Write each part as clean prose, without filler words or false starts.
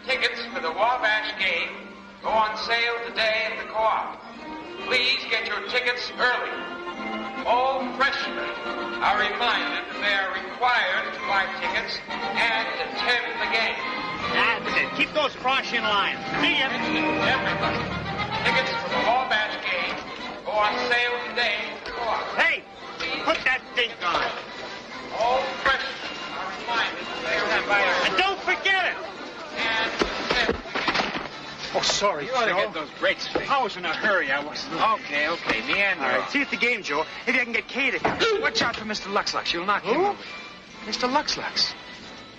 Tickets for the Wabash game go on sale today at the co-op. Please get your tickets early. All freshmen are reminded that they are required to buy tickets and attend the game. That's it. Keep those frosh in line. See ya. Everybody. Tickets for the Wabash game go on sale today at the co-op. Hey, put that dink on. All freshmen are reminded that they are required. And don't forget it. And attend the game. Oh, sorry, You ought to Joe. get those brakes fixed. I was in a hurry. I wasn't. Okay, meander. All right, see you at the game, Joe. Maybe I can get Kay to come. Watch out for Mr. Luxlux. You'll knock him over. Mr. Luxlux.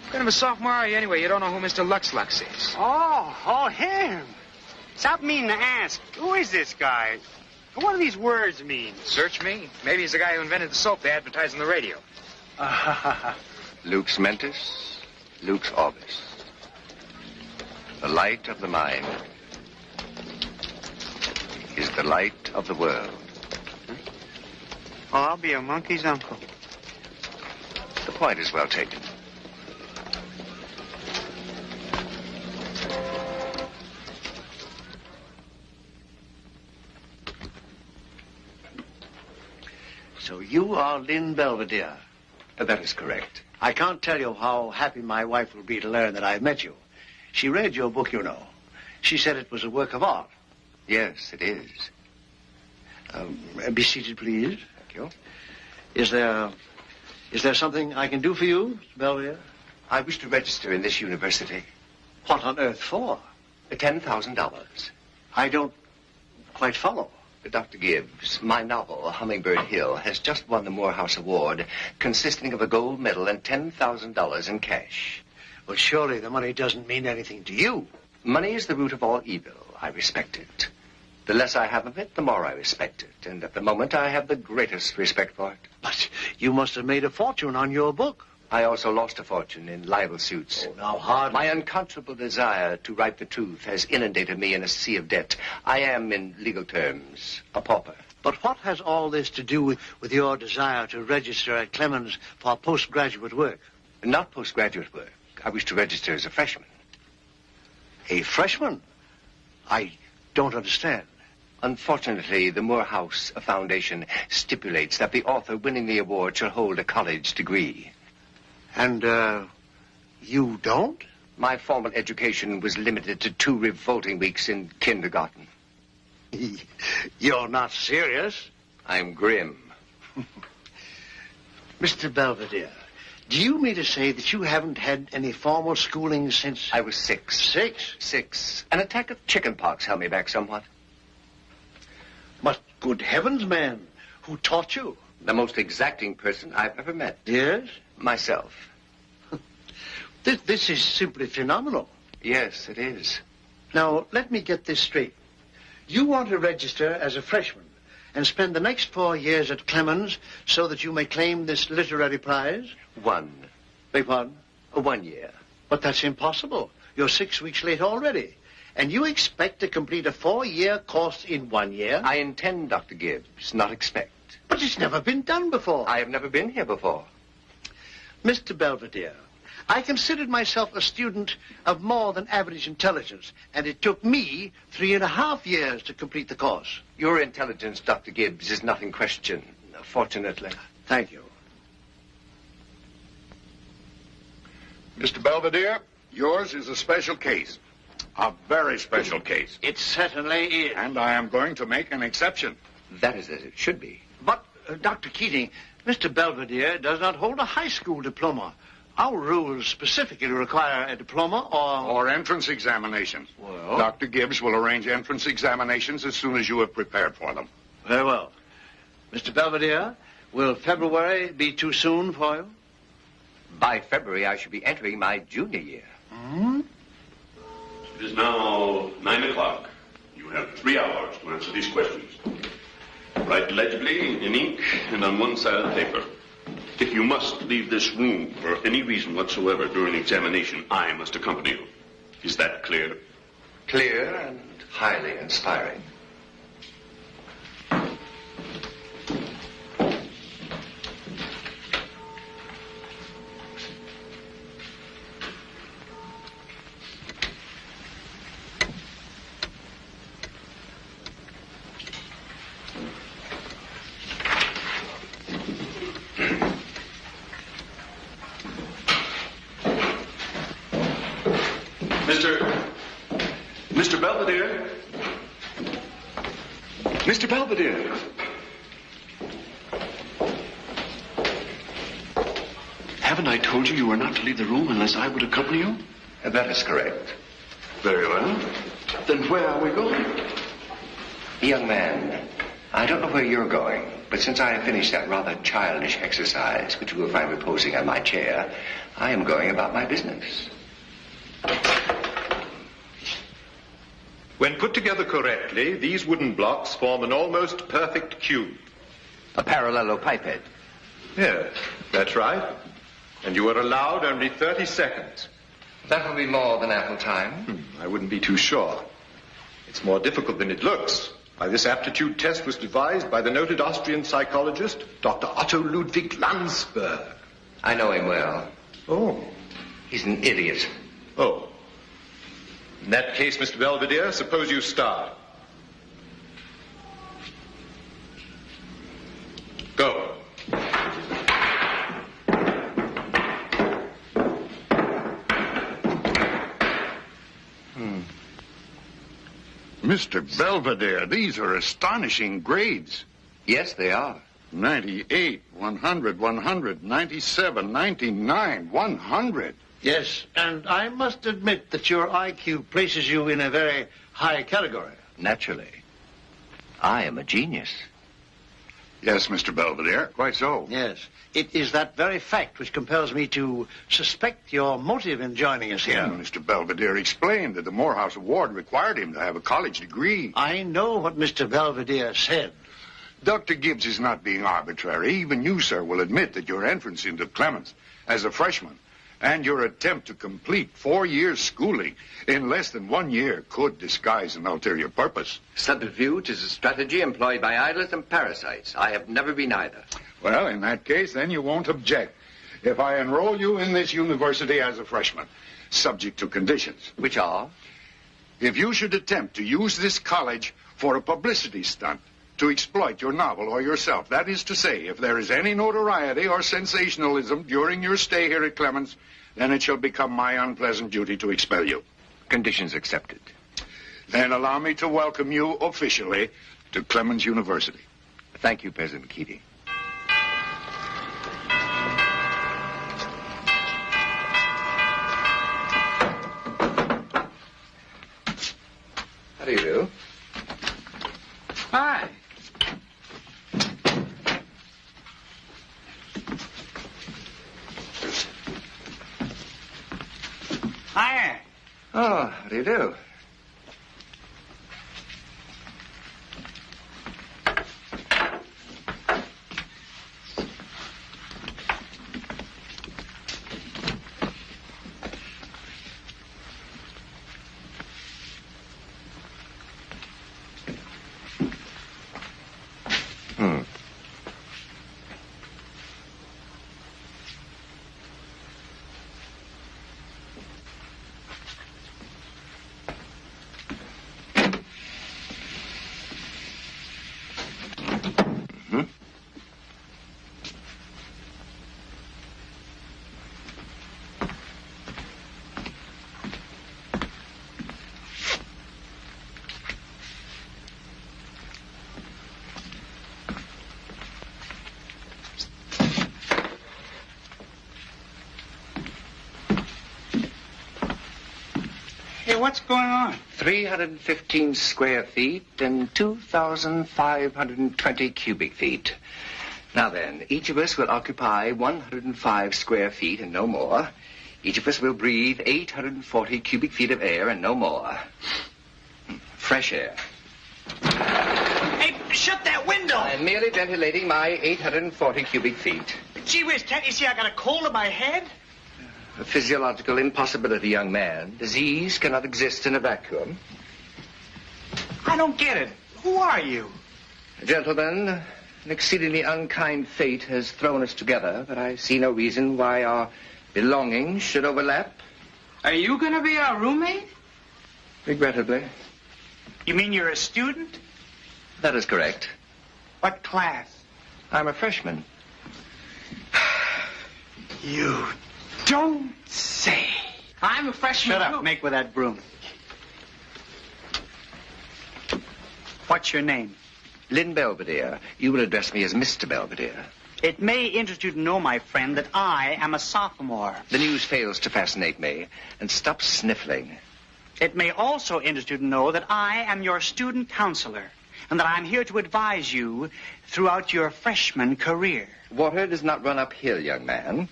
What kind of a sophomore are you anyway? You don't know who Mr. Luxlux is. Oh, him. Stop meaning to ask. Who is this guy? What do these words mean? Search me. Maybe he's the guy who invented the soap they advertise on the radio. Lux mentis, lux orbis. The light of the mind is the light of the world. Oh, I'll be a monkey's uncle. The point is well taken. So you are Lynn Belvedere. That is correct. I can't tell you how happy my wife will be to learn that I've met you. She read your book, you know. She said it was a work of art. Yes, it is. Be seated, please. Thank you. Is there something I can do for you, Mr. Belvedere? I wish to register in this university. What on earth for? $10,000. I don't quite follow. Dr. Gibbs, my novel, Hummingbird Hill, has just won the Morehouse Award, consisting of a gold medal and $10,000 in cash. Well, surely the money doesn't mean anything to you. Money is the root of all evil. I respect it. The less I have of it, the more I respect it. And at the moment, I have the greatest respect for it. But you must have made a fortune on your book. I also lost a fortune in libel suits. Oh, now, hardly. My uncontrollable desire to write the truth has inundated me in a sea of debt. I am, in legal terms, a pauper. But what has all this to do with your desire to register at Clemens for postgraduate work? Not postgraduate work. I wish to register as a freshman. A freshman? I don't understand. Unfortunately, the Morehouse Foundation stipulates that the author winning the award shall hold a college degree. And, you don't? My formal education was limited to 2 revolting weeks in kindergarten. You're not serious? I'm grim. Mr. Belvedere, do you mean to say that you haven't had any formal schooling since... I was 6. 6? 6. An attack of chickenpox held me back somewhat. But good heavens, man, who taught you? The most exacting person I've ever met. Yes? Myself. This is simply phenomenal. Yes, it is. Now, let me get this straight. You want to register as a freshman and spend the next 4 years at Clemens so that you may claim this literary prize? 1. Beg pardon? 1 year. But that's impossible. You're 6 weeks late already. And you expect to complete a 4-year course in 1 year? I intend, Dr. Gibbs, not expect. But it's never been done before. I have never been here before. Mr. Belvedere, I considered myself a student of more than average intelligence, and it took me 3.5 years to complete the course. Your intelligence, Dr. Gibbs, is not in question, fortunately. Thank you. Mr. Belvedere, yours is a special case. A very special case. It certainly is. And I am going to make an exception. That is as it should be. But, Dr. Keating, Mr. Belvedere does not hold a high school diploma. Our rules specifically require a diploma Or entrance examinations. Well? Dr. Gibbs will arrange entrance examinations as soon as you have prepared for them. Very well. Mr. Belvedere, will February be too soon for you? By February, I should be entering my junior year. Hmm? It is now 9 o'clock. You have 3 hours to answer these questions. Write legibly in ink and on one side of the paper. If you must leave this room for any reason whatsoever during the examination, I must accompany you. Is that clear? Clear and highly inspiring. Mr. Belvedere? Mr. Belvedere? Haven't I told you were not to leave the room unless I would accompany you? That is correct. Very well. Then where are we going? Young man, I don't know where you're going, but since I have finished that rather childish exercise, which you will find reposing on my chair, I am going about my business. When put together correctly, these wooden blocks form an almost perfect cube. A parallelepiped. Yes, that's right. And you are allowed only 30 seconds. That will be more than ample time. I wouldn't be too sure. It's more difficult than it looks. Why, this aptitude test was devised by the noted Austrian psychologist, Dr. Otto Ludwig Landsberg. I know him well. Oh. He's an idiot. Oh. In that case, Mr. Belvedere, suppose you start. Go. Mr. Belvedere, these are astonishing grades. Yes, they are. 98, 100, 100, 97, 99, 100. Yes, and I must admit that your IQ places you in a very high category. Naturally. I am a genius. Yes, Mr. Belvedere, quite so. Yes, it is that very fact which compels me to suspect your motive in joining us here. Mr. Belvedere explained that the Morehouse Award required him to have a college degree. I know what Mr. Belvedere said. Dr. Gibbs is not being arbitrary. Even you, sir, will admit that your entrance into Clemens as a freshman and your attempt to complete 4 years' schooling in less than 1 year could disguise an ulterior purpose. Subterfuge is a strategy employed by idlers and parasites. I have never been either. Well, in that case, then you won't object if I enroll you in this university as a freshman, subject to conditions. Which are? If you should attempt to use this college for a publicity stunt to exploit your novel or yourself, that is to say, if there is any notoriety or sensationalism during your stay here at Clemens, then it shall become my unpleasant duty to expel you. Conditions accepted. Then allow me to welcome you officially to Clemens University. Thank you, President Keating. How do you do? Hi. Hiya. Oh, how do you do? Hey, what's going on? 315 square feet and 2,520 cubic feet. Now then, each of us will occupy 105 square feet and no more. Each of us will breathe 840 cubic feet of air and no more. Fresh air. Hey, shut that window! I'm merely ventilating my 840 cubic feet. Gee whiz, can't you see I got a cold in my head? A physiological impossibility, young man. Disease cannot exist in a vacuum. I don't get it. Who are you? Gentlemen, an exceedingly unkind fate has thrown us together, but I see no reason why our belongings should overlap. Are you going to be our roommate? Regrettably. You mean you're a student? That is correct. What class? I'm a freshman. You don't say. I'm a freshman. Shut up. Too. Make with that broom. What's your name? Lynn Belvedere. You will address me as Mr. Belvedere. It may interest you to know, my friend, that I am a sophomore. The news fails to fascinate me. And stop sniffling. It may also interest you to know that I am your student counselor, and that I'm here to advise you throughout your freshman career. Water does not run uphill, young man.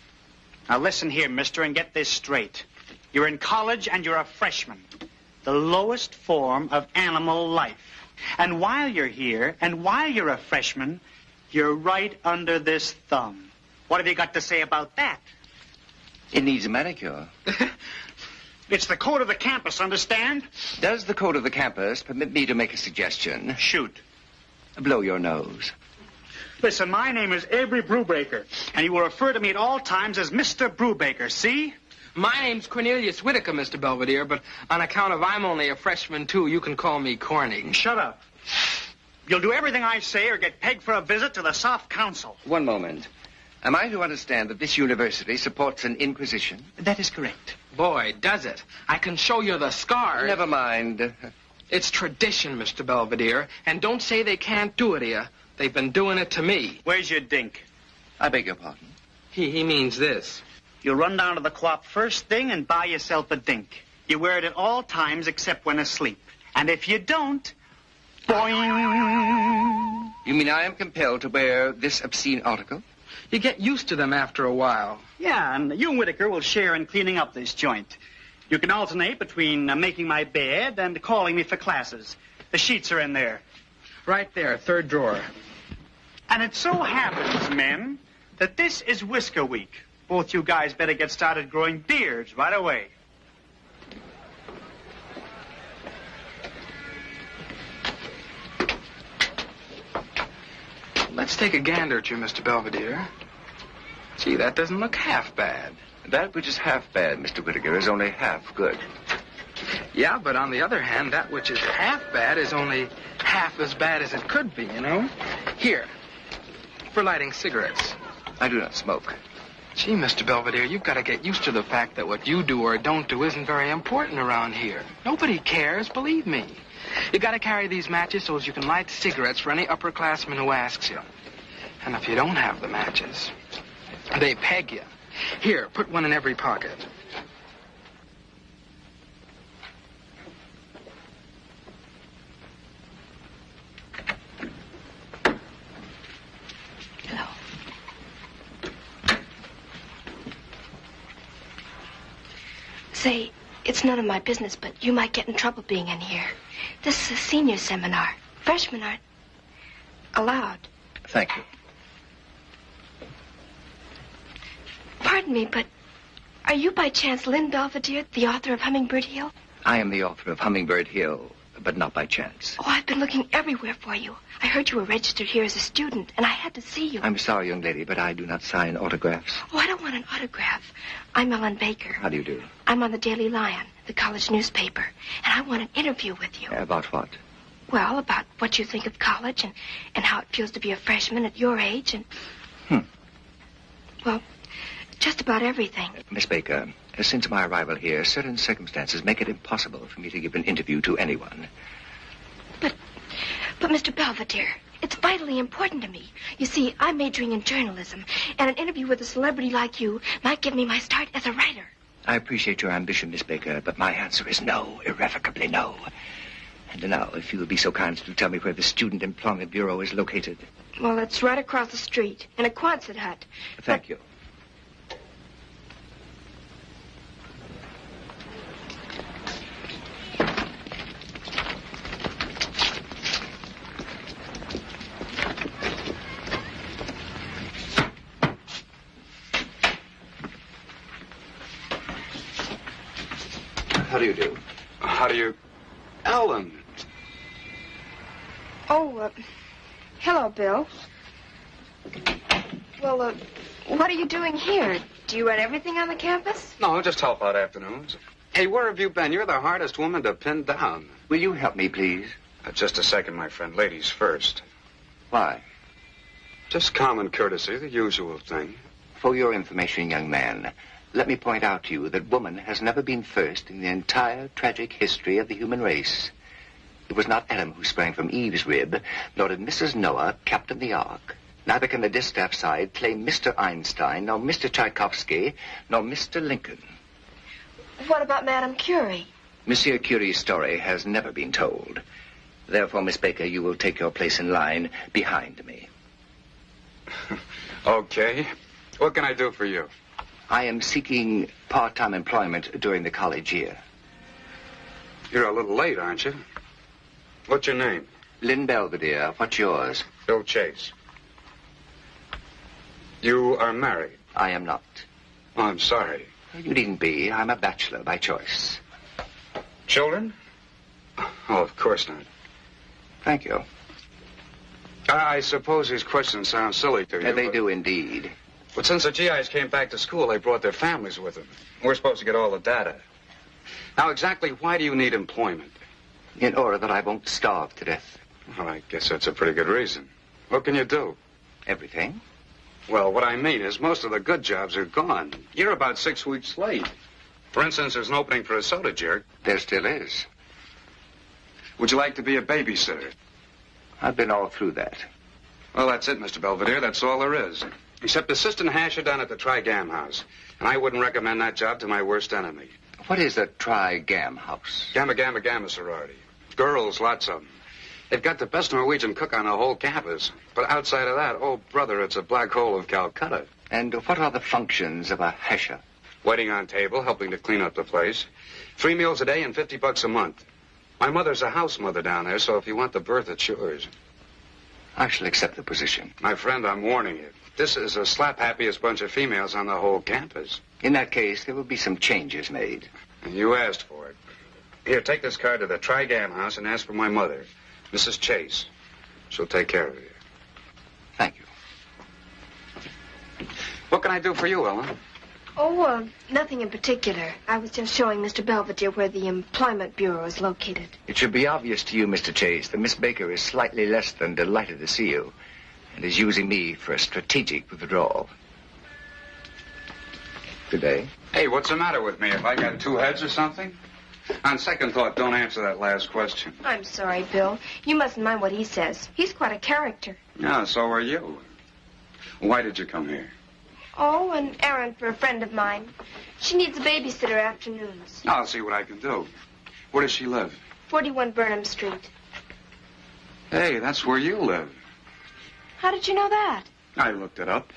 Now listen here, mister, and get this straight. You're in college and you're a freshman. The lowest form of animal life. And while you're here, and while you're a freshman, you're right under this thumb. What have you got to say about that? It needs a manicure. It's the code of the campus, understand? Does the code of the campus permit me to make a suggestion? Shoot. Blow your nose. Listen, my name is Avery Brubaker, and you will refer to me at all times as Mr. Brubaker, see? My name's Cornelius Whitaker, Mr. Belvedere, but on account of I'm only a freshman, too, you can call me Corny. Shut up. You'll do everything I say or get pegged for a visit to the Soft Council. One moment. Am I to understand that this university supports an inquisition? That is correct. Boy, does it. I can show you the scars. Never mind. It's tradition, Mr. Belvedere, and don't say they can't do it here. They've been doing it to me. Where's your dink? I beg your pardon. He means this. You'll run down to the co-op first thing and buy yourself a dink. You wear it at all times except when asleep. And if you don't, boing! You mean I am compelled to wear this obscene article? You get used to them after a while. Yeah, and you and Whitaker will share in cleaning up this joint. You can alternate between making my bed and calling me for classes. The sheets are in there. Right there, third drawer. And it so happens, men, that this is Whisker Week. Both you guys better get started growing beards right away. Let's take a gander at you, Mr. Belvedere. Gee, that doesn't look half bad. That which is half bad, Mr. Whitaker, is only half good. Yeah, but on the other hand, that which is half bad is only half as bad as it could be, you know? Here, for lighting cigarettes. I do not smoke. Gee, Mr. Belvedere, you've got to get used to the fact that what you do or don't do isn't very important around here. Nobody cares, believe me. You got to carry these matches so as you can light cigarettes for any upperclassman who asks you. And if you don't have the matches, they peg you. Here, put one in every pocket. Hello. Say, it's none of my business, but you might get in trouble being in here. This is a senior seminar. Freshmen aren't allowed. Thank you. Pardon me, but are you by chance Lynn Belvedere, the author of Hummingbird Hill? I am the author of Hummingbird Hill, but not by chance. Oh, I've been looking everywhere for you. I heard you were registered here as a student, and I had to see you. I'm sorry, young lady, but I do not sign autographs. Oh, I don't want an autograph. I'm Ellen Baker. How do you do? I'm on the Daily Lion, the college newspaper, and I want an interview with you. About what? Well, about what you think of college and how it feels to be a freshman at your age and... Well, just about everything. Miss Baker, since my arrival here, certain circumstances make it impossible for me to give an interview to anyone. But Mr. Belvedere, it's vitally important to me. You see, I'm majoring in journalism, and an interview with a celebrity like you might give me my start as a writer. I appreciate your ambition, Miss Baker, but my answer is no, irrevocably no. And now, if you will be so kind as to tell me where the Student Employment Bureau is located. Well, it's right across the street, in a Quonset hut. Thank you. How do you do? How do you... Ellen. Oh, hello, Bill. Well, what are you doing here? Do you run everything on the campus? No, just help out afternoons. Hey, where have you been? You're the hardest woman to pin down. Will you help me, please? Just a second, my friend. Ladies first. Why? Just common courtesy, the usual thing. For your information, young man, let me point out to you that woman has never been first in the entire tragic history of the human race. It was not Adam who sprang from Eve's rib, nor did Mrs. Noah captain the ark. Neither can the distaff side claim Mr. Einstein, nor Mr. Tchaikovsky, nor Mr. Lincoln. What about Madame Curie? Monsieur Curie's story has never been told. Therefore, Miss Baker, you will take your place in line behind me. Okay. What can I do for you? I am seeking part-time employment during the college year. You're a little late, aren't you? What's your name? Lynn Belvedere. What's yours? Bill Chase. You are married? I am not. Oh, I'm sorry. You needn't be. I'm a bachelor by choice. Children? Oh, of course not. Thank you. I suppose these questions sound silly to you. They do indeed. But since the GIs came back to school, they brought their families with them. We're supposed to get all the data. Now, exactly why do you need employment? In order that I won't starve to death. Well, I guess that's a pretty good reason. What can you do? Everything. Well, what I mean is most of the good jobs are gone. You're about 6 weeks late. For instance, there's an opening for a soda jerk. There still is. Would you like to be a babysitter? I've been all through that. Well, that's it, Mr. Belvedere. That's all there is. Except assistant hasher down at the Tri-Gam House. And I wouldn't recommend that job to my worst enemy. What is a Tri-Gam House? Gamma Gamma Gamma sorority. Girls, lots of them. They've got the best Norwegian cook on the whole campus. But outside of that, oh, brother, it's a black hole of Calcutta. And what are the functions of a hasher? Waiting on table, helping to clean up the place. 3 meals a day and $50 a month. My mother's a house mother down there, so if you want the berth, it's yours. I shall accept the position. My friend, I'm warning you. This is the slap-happiest bunch of females on the whole campus. In that case, there will be some changes made. And you asked for it. Here, take this card to the Tri-Gam House and ask for my mother, Mrs. Chase. She'll take care of you. Thank you. What can I do for you, Ellen? Oh, nothing in particular. I was just showing Mr. Belvedere where the Employment Bureau is located. It should be obvious to you, Mr. Chase, that Miss Baker is slightly less than delighted to see you and is using me for a strategic withdrawal. Good day. Hey, what's the matter with me? Have I got 2 heads or something? On second thought, don't answer that last question. I'm sorry, Bill. You mustn't mind what he says. He's quite a character. Yeah, so are you. Why did you come here? Oh, an errand for a friend of mine. She needs a babysitter afternoons. I'll see what I can do. Where does she live? 41 Burnham Street. Hey, that's where you live. How did you know that? I looked it up.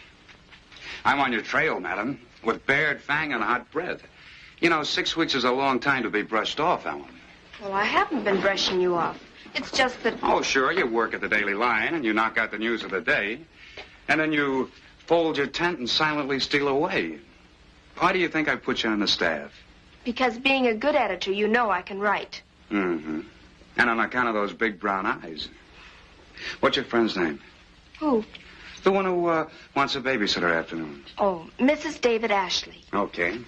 I'm on your trail, madam, with bared fang and hot bread. You know, 6 weeks is a long time to be brushed off, Ellen. Well, I haven't been brushing you off. It's just that... Oh, sure, you work at the Daily Lion and you knock out the news of the day. And then you fold your tent and silently steal away. Why do you think I put you on the staff? Because being a good editor, you know I can write. Mm-hmm. And on account of those big brown eyes. What's your friend's name? Who? The one who wants a babysitter afternoons. Oh, Mrs. David Ashley. Okay.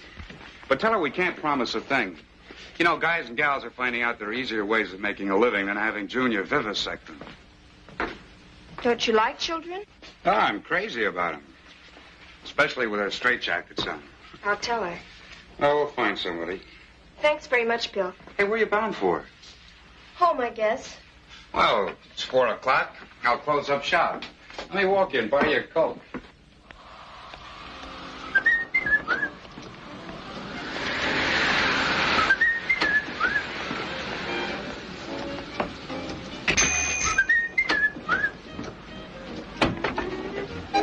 But tell her we can't promise a thing. You know, guys and gals are finding out there are easier ways of making a living than having Junior vivisect them. Don't you like children? Oh, I'm crazy about them. Especially with their straitjackets on. I'll tell her. Oh, we'll find somebody. Thanks very much, Bill. Hey, where are you bound for? Home, I guess. Well, it's 4 o'clock. I'll close up shop. Let me walk in, buy you a Coke.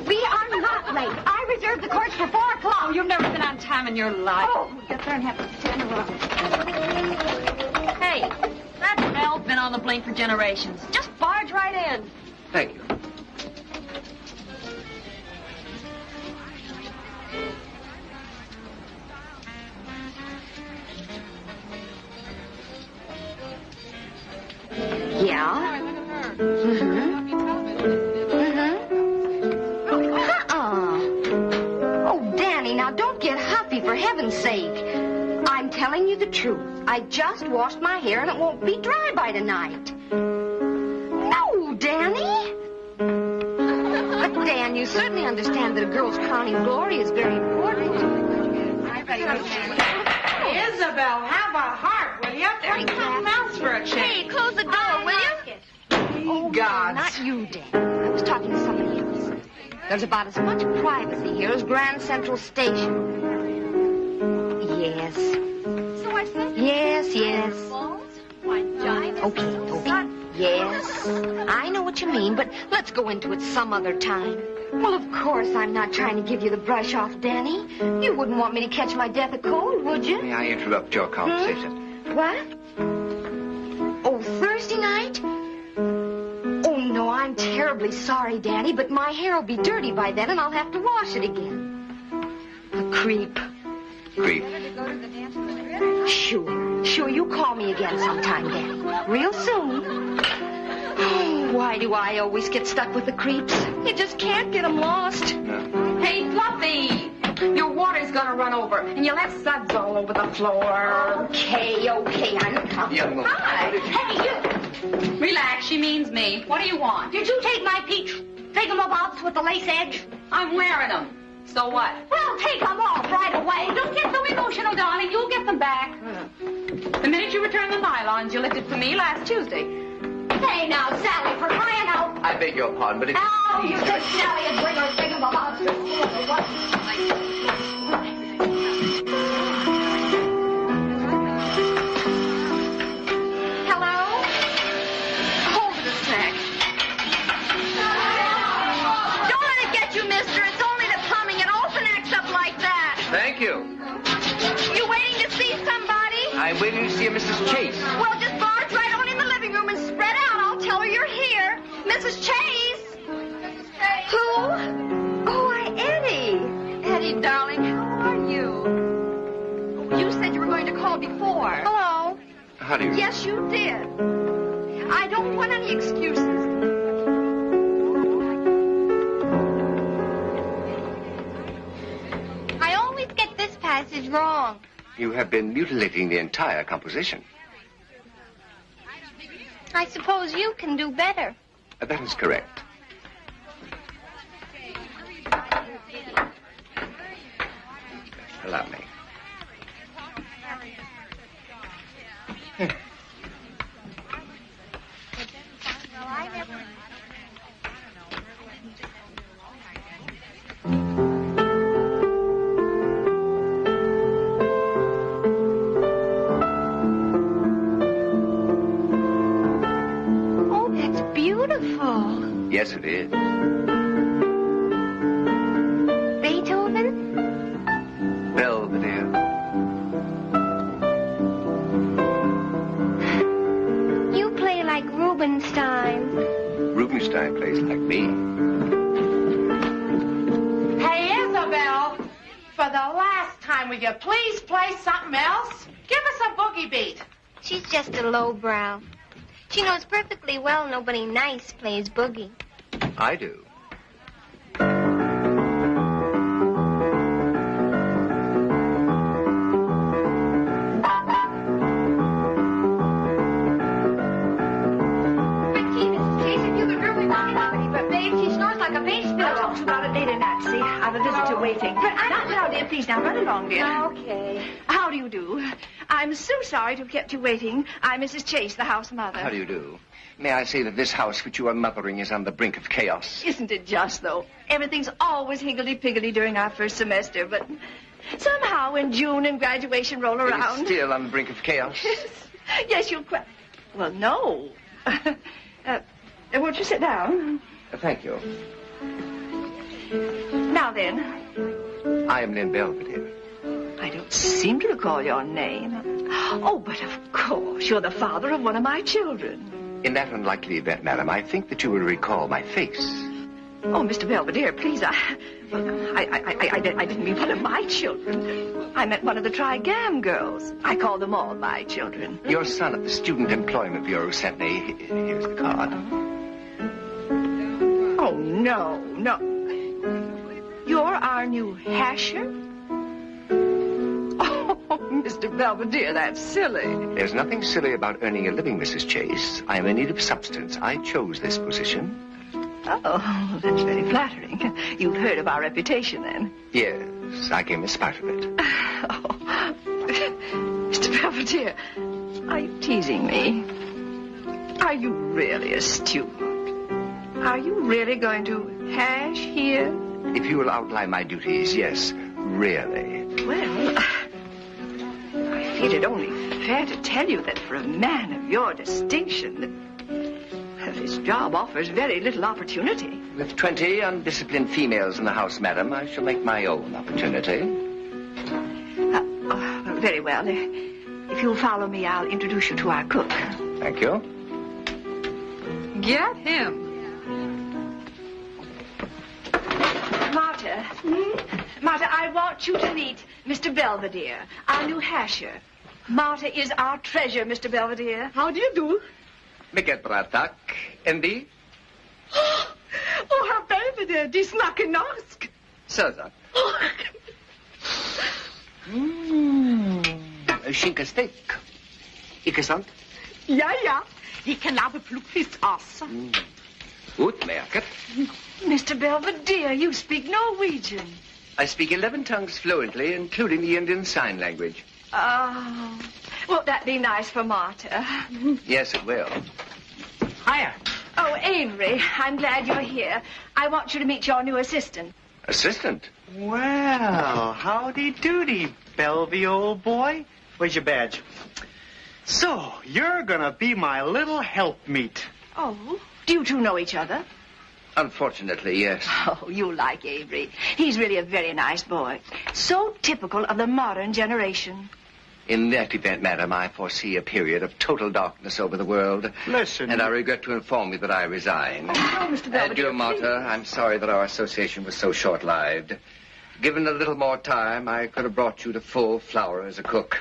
We are not late. I reserved the course for 4 o'clock. Oh, you've never been on time in your life. Oh, get there and have to stand around. Hey, that bell's been on the blink for generations. Just barge right in. Thank you. Yeah? Oh, Danny, now don't get huffy, for heaven's sake. I'm telling you the truth. I just washed my hair and it won't be dry by tonight. No, Danny. But, Dan, you certainly understand that a girl's crowning glory is very important. Isabel, have a heart, will you? Find something else for a change. Hey, close the door, will you? Oh, God. not you, Dan. I was talking to somebody else. There's about as much privacy here as Grand Central Station. Yes. So I said... Yes. Okay. Yes. I know what you mean, but let's go into it some other time. Well, of course I'm not trying to give you the brush off, Danny. You wouldn't want me to catch my death of cold, would you? May I interrupt your conversation? What? Oh, Thursday night? Oh, no, I'm terribly sorry, Danny, but my hair will be dirty by then and I'll have to wash it again. A creep. Creep. Sure, you call me again sometime, Danny. Real soon. Oh, why do I always get stuck with the creeps? You just can't get them lost. No. Hey, Fluffy, your water's gonna run over, and you left suds all over the floor. Okay, I'm coming. Young woman. Hi. Hey, you. Relax, she means me. What do you want? Did you take my peach thingamabobs with the lace edge? I'm wearing them. So what? Well, take them off right away. Don't get so emotional, darling. You'll get them back. The minute you return the nylons you lifted for me last Tuesday. Hey, now, Sally, for crying out. I beg your pardon, but it's... Oh, you said Sally and bring her thingamabobs to school or what? Hello? Hold it a sec. Don't let it get you, mister. It's only the plumbing. It often acts up like that. Thank you. You waiting to see somebody? I'm waiting to see a Mrs. Chase. Well, just barge right on in the living room and spread out. I'll tell her you're here. Mrs. Chase. Who? Oh, Eddie. Eddie, darling, how are you? Oh, you said you were going to call before. Hello. How do you... Yes, you did. I don't want any excuses. I always get this passage wrong. You have been mutilating the entire composition. I suppose you can do better. That is correct. Allow me. Oh, that's beautiful. Yes, it is. Beethoven? Belvedere. You play like Rubinstein. Rubinstein plays like me. Hey, Isabel, for the last time, will you please play something else? Give us a boogie beat. She's just a lowbrow. She knows perfectly well nobody nice plays boogie. I do. I've a visitor waiting. But not now, dear. Please, now run along, dear. Okay. How do you do? I'm so sorry to have kept you waiting. I'm Mrs. Chase, the house mother. How do you do? May I say that this house which you are mothering is on the brink of chaos? Isn't it just, though? Everything's always higgledy-piggledy during our first semester, but somehow when June and graduation roll around... It's still on the brink of chaos? Yes, you'll quite... Well, no. Won't you sit down? Thank you. Now then. I am named Belvedere. I don't seem to recall your name. Oh, but of course, you're the father of one of my children. In that unlikely event, madam, I think that you will recall my face. Oh, Mr. Belvedere, please, I didn't mean one of my children. I meant one of the Trigam girls. I call them all my children. Your son at the Student Employment Bureau sent me... Here's the card. Oh, no. You're our new hasher? Oh, Mr. Belvedere, that's silly. There's nothing silly about earning a living, Mrs. Chase. I am in need of substance. I chose this position. Oh, that's very flattering. You've heard of our reputation, then? Yes, I came as part of it. Oh, Belvedere, are you teasing me? Are you really a student? Are you really going to hash here? If you will outline my duties, yes, really. Well, I feel it only fair to tell you that for a man of your distinction, this job offers very little opportunity. With 20 undisciplined females in the house, madam, I shall make my own opportunity. Very well. If you'll follow me, I'll introduce you to our cook. Thank you. Get him. Marta. Marta, I want you to meet Mr. Belvedere, our new hasher. Marta is our treasure, Mr. Belvedere. How do you do? Mycket bra, tack. Andy? Oh, Herr Belvedere, die snakker norsk. Så. Skinkesteak. Ikke sant? Ja, ja. De kan lave plukfisk også. Utmärket. Mr. Belvedere, you speak Norwegian. I speak 11 tongues fluently, including the Indian Sign Language. Oh, won't that be nice for Marta? Yes, it will. Hiya. Oh, Avery, I'm glad you're here. I want you to meet your new assistant. Assistant? Well, howdy-doody, Belvy, old boy. Where's your badge? So, you're gonna be my little helpmeet. Oh, do you two know each other? Unfortunately, yes. Oh, you like Avery. He's really a very nice boy. So typical of the modern generation. In that event, madam, I foresee a period of total darkness over the world. Listen. And I regret to inform you that I resign. Oh, no, Mr. Belvedere. Dear Marta, I'm sorry that our association was so short-lived. Given a little more time, I could have brought you to full flower as a cook.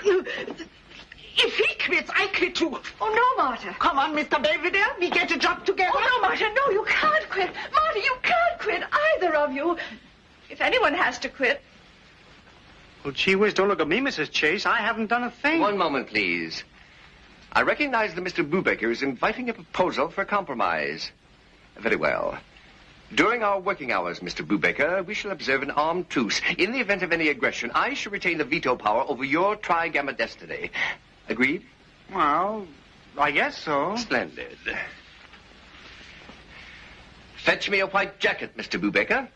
If he quits, I quit too. Oh, no, Marta. Come on, Mr. Belvedere. We get a job together. Oh, no, Marta, no, you can't quit. Marta, you can't quit, either of you. If anyone has to quit. Well, gee whiz, don't look at me, Mrs. Chase. I haven't done a thing. One moment, please. I recognize that Mr. Brubaker is inviting a proposal for compromise. Very well. During our working hours, Mr. Brubaker, we shall observe an armed truce. In the event of any aggression, I shall retain the veto power over your trigamma destiny. Agreed? Well, I guess so. Splendid. Fetch me a white jacket, Mr. Brubaker.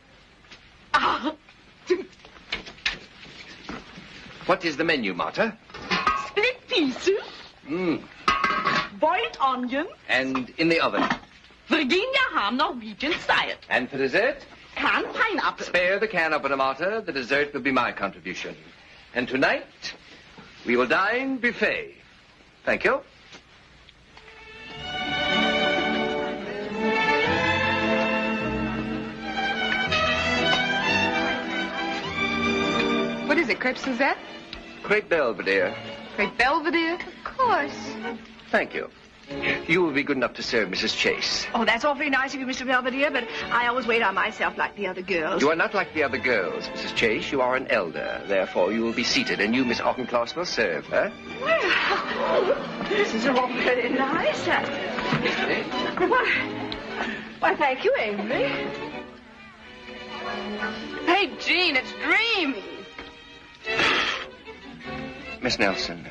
What is the menu, Marta? Split pieces. Boiled onion. And in the oven. Virginia ham, Norwegian style. And for dessert? Canned pineapple. Spare the can opener, Marta. The dessert will be my contribution. And tonight, we will dine buffet. Thank you. What is it, crepe Suzette? Crepe Belvedere. Crepe Belvedere? Of course. Thank you. You will be good enough to serve Mrs. Chase. Oh, that's awfully nice of you, Mr. Belvedere, but I always wait on myself like the other girls. You are not like the other girls, Mrs. Chase. You are an elder. Therefore, you will be seated, and you, Miss Auchincloss, will serve her. Well, this is all very nice. Why, thank you, Avery. Hey, Jeanne, it's dreamy. Miss Nelson,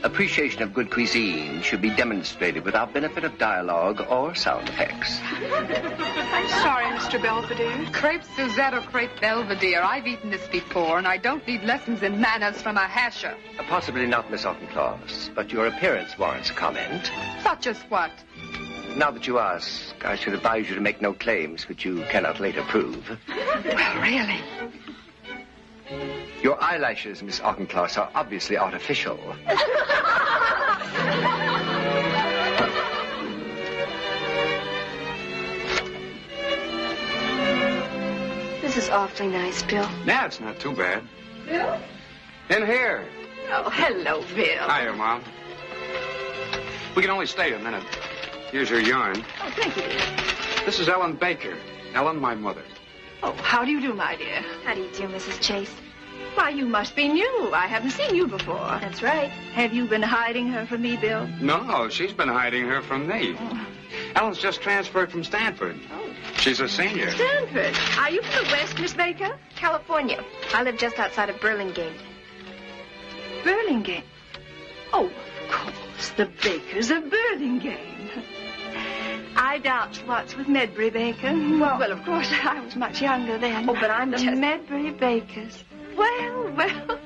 appreciation of good cuisine should be demonstrated without benefit of dialogue or sound effects. I'm sorry, Mr. Belvedere. Crepe Suzette or crepe Belvedere. I've eaten this before, and I don't need lessons in manners from a hasher. Possibly not, Miss Auchincloss, but your appearance warrants comment. Such as what? Now that you ask, I should advise you to make no claims which you cannot later prove. Well, really? Your eyelashes, Miss Auchincloss, are obviously artificial. This is awfully nice, Bill. Yeah, it's not too bad. Bill? In here. Oh, hello, Bill. Hiya, Mom. We can only stay a minute. Here's your yarn. Oh, thank you, dear. This is Ellen Baker. Ellen, my mother. Oh, how do you do, my dear? How do you do, Mrs. Chase? Why, you must be new. I haven't seen you before. That's right. Have you been hiding her from me, Bill? No, she's been hiding her from me. Ellen's just transferred from Stanford. Oh. She's a senior. Stanford. Are you from the West, Miss Baker? California. I live just outside of Burlingame. Burlingame. Oh, of course, the bakers of Burlingame. I danced once with Medbury Baker. Well, of course, I was much younger then. Oh, but I'm the just... Medbury Bakers. Well,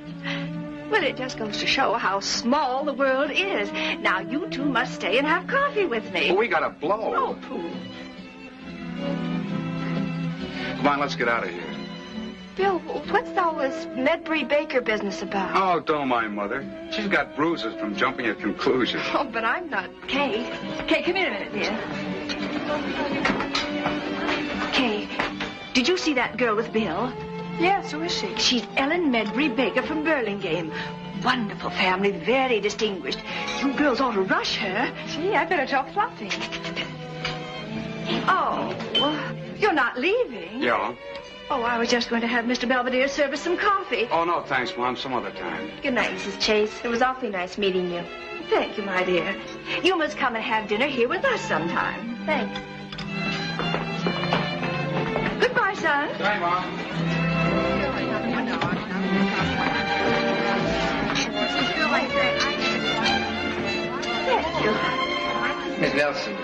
it just goes to show how small the world is. Now, you two must stay and have coffee with me. Well, we gotta blow. Oh, Pooh. Come on, let's get out of here. Bill, what's all this Medbury Baker business about? Oh, don't mind Mother. She's got bruises from jumping at conclusions. Oh, but I'm not... Kay, come here a minute, dear. Kay, did you see that girl with Bill? Yes, who is she? She's Ellen Medbury Baker from Burlingame. Wonderful family, very distinguished. You girls ought to rush her. Gee, I better tell Fluffy. Oh, you're not leaving? Yeah. Oh, I was just going to have Mr. Belvedere serve us some coffee. Oh, no, thanks, Mom. Some other time. Good night, Mrs. Chase. It was awfully nice meeting you. Thank you, my dear. You must come and have dinner here with us sometime. Thanks. Goodbye, son. Bye, Mom. Miss Nelson.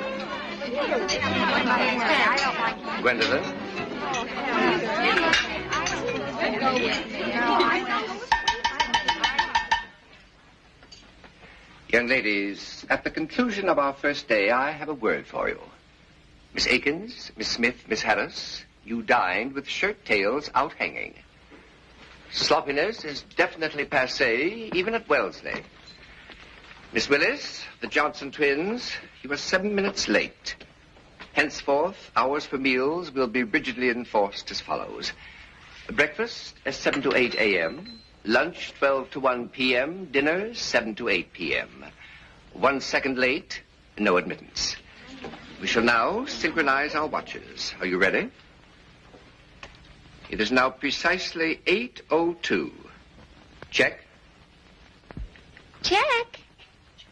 Gwendolyn. Young ladies, at the conclusion of our first day, I have a word for you. Miss Akins, Miss Smith, Miss Harris, you dined with shirt tails out hanging. Sloppiness is definitely passé, even at Wellesley. Miss Willis, the Johnson twins, you were 7 minutes late. Henceforth, hours for meals will be rigidly enforced as follows. Breakfast at 7 to 8 a.m., lunch 12 to 1 p.m., dinner 7 to 8 p.m. 1 second late, no admittance. We shall now synchronize our watches. Are you ready? It is now precisely 8:02. Check. Check.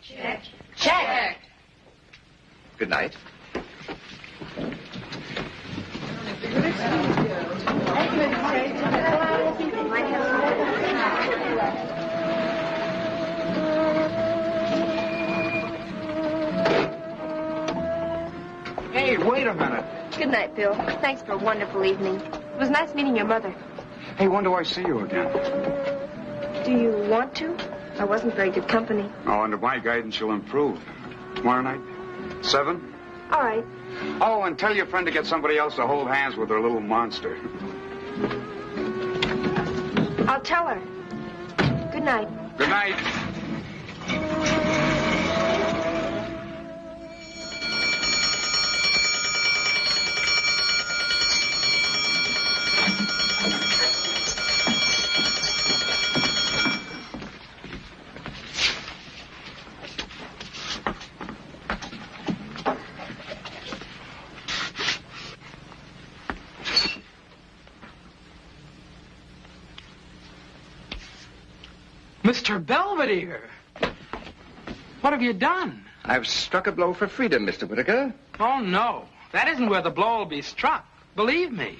Check. Check. Good night. Hey, wait a minute. Good night, Bill. Thanks for a wonderful evening. It was nice meeting your mother. Hey, when do I see you again? Do you want to? I wasn't very good company. Oh, under my guidance, you'll improve. Tomorrow night? 7? All right. Oh, and tell your friend to get somebody else to hold hands with her little monster. I'll tell her. Good night. Good night. Mr. Belvedere! What have you done? I've struck a blow for freedom, Mr. Whittaker. Oh, no. That isn't where the blow will be struck. Believe me.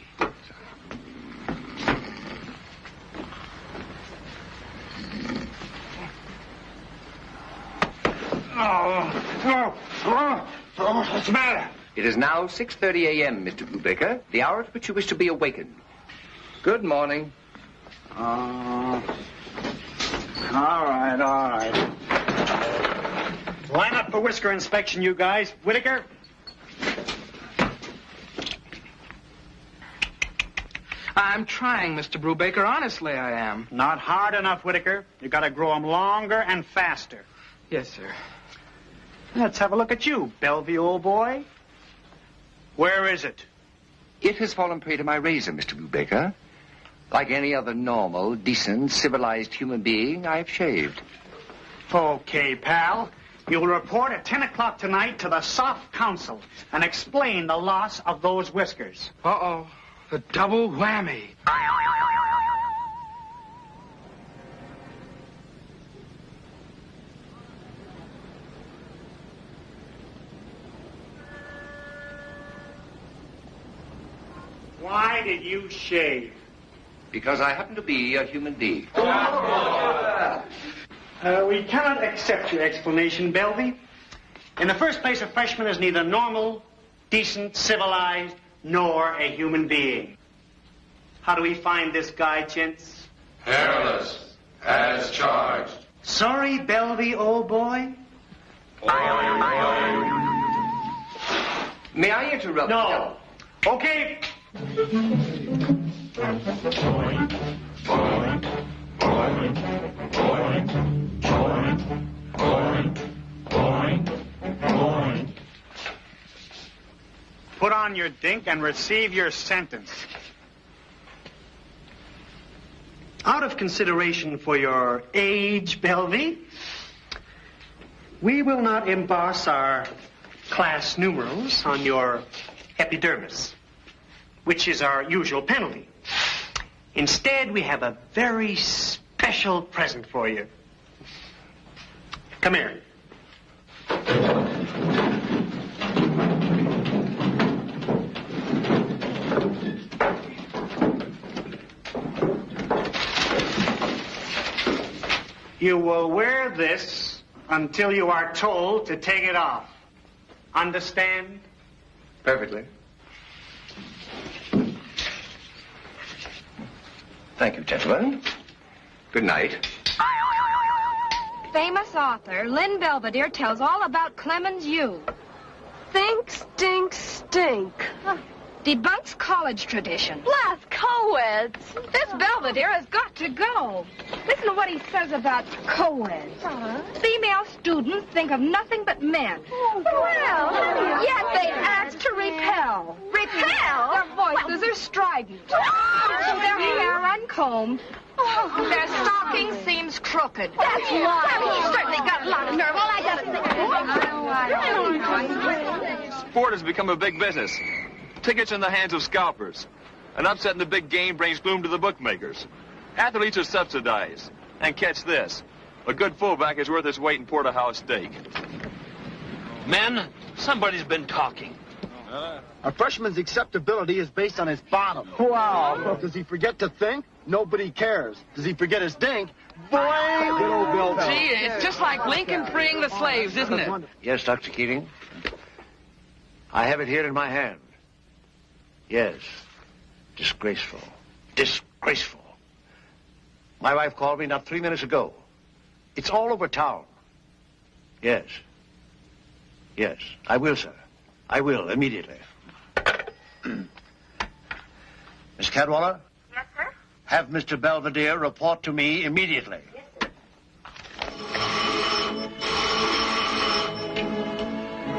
What's the matter? It is now 6:30 a.m., Mr. Brubaker, the hour at which you wish to be awakened. Good morning. All right. Line up for whisker inspection, you guys. Whittaker? I'm trying, Mr. Brubaker. Honestly, I am. Not hard enough, Whittaker. You gotta grow them longer and faster. Yes, sir. Let's have a look at you, Bellevue, old boy. Where is it? It has fallen prey to my razor, Mr. Brubaker. Like any other normal, decent, civilized human being, I've shaved. Okay, pal. You'll report at 10 o'clock tonight to the Soft Council and explain the loss of those whiskers. Uh-oh. The double whammy. Why did you shave? Because I happen to be a human being. We cannot accept your explanation, Belvy. In the first place, a freshman is neither normal, decent, civilized, nor a human being. How do we find this guy, gents? Hairless, as charged. Sorry, Belvy, old boy? May I interrupt? No. Okay. Put on your dink and receive your sentence. Out of consideration for your age, Belvy, we will not emboss our class numerals on your epidermis, which is our usual penalty. Instead, we have a very special present for you. Come here. You will wear this until you are told to take it off. Understand? Perfectly. Thank you, gentlemen. Good night. Famous author Lynn Belvedere tells all about Clemens U. Think, stink, stink. Debunks college tradition. Plus co-eds. This Belvedere has got to go. Listen to what he says about co-eds. Female students think of nothing but men. Well, yet they act to repel. Repel? Their voices are strident. Their hair uncombed. Their stocking seems crooked. That's why. Well, he's certainly got a lot of nerve. All I got to say. Sport has become a big business. Tickets in the hands of scalpers. An upset in the big game brings gloom to the bookmakers. Athletes are subsidized. And catch this. A good fullback is worth its weight in porterhouse steak. Men, somebody's been talking. A freshman's acceptability is based on his bottom. Wow. Does he forget to think? Nobody cares. Does he forget his dink? Boing! Good old Bill. Gee, it's just like Lincoln freeing the slaves, isn't it? Yes, Dr. Keating. I have it here in my hand. Yes. Disgraceful. Disgraceful. My wife called me not 3 minutes ago. It's all over town. Yes. Yes, I will, sir. I will, immediately. Miss Cadwallader? Yes, sir? Have Mr. Belvedere report to me immediately. Yes, sir.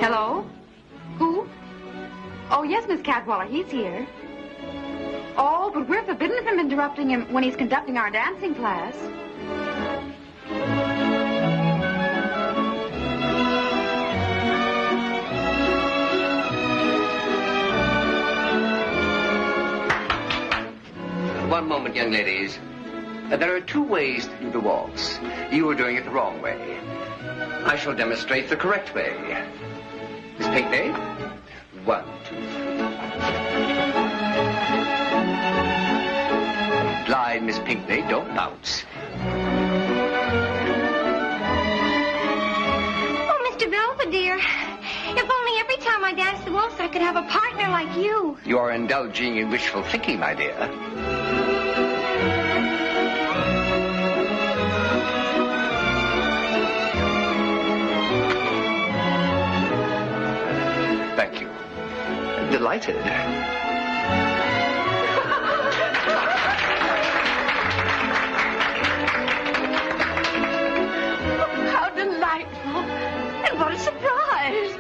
Hello? Who? Oh, yes, Miss Cadwallader, he's here. Oh, but we're forbidden from interrupting him when he's conducting our dancing class. One moment, young ladies. There are two ways to do the waltz. You are doing it the wrong way. I shall demonstrate the correct way. Miss Pinckney, 1, 2, 3. Glide, Miss Pinckney, don't bounce. Oh, Mr. Belvedere, if only every time I dance the waltz I could have a partner like you. You are indulging in wishful thinking, my dear. Thank you. Delighted. How delightful. And what a surprise.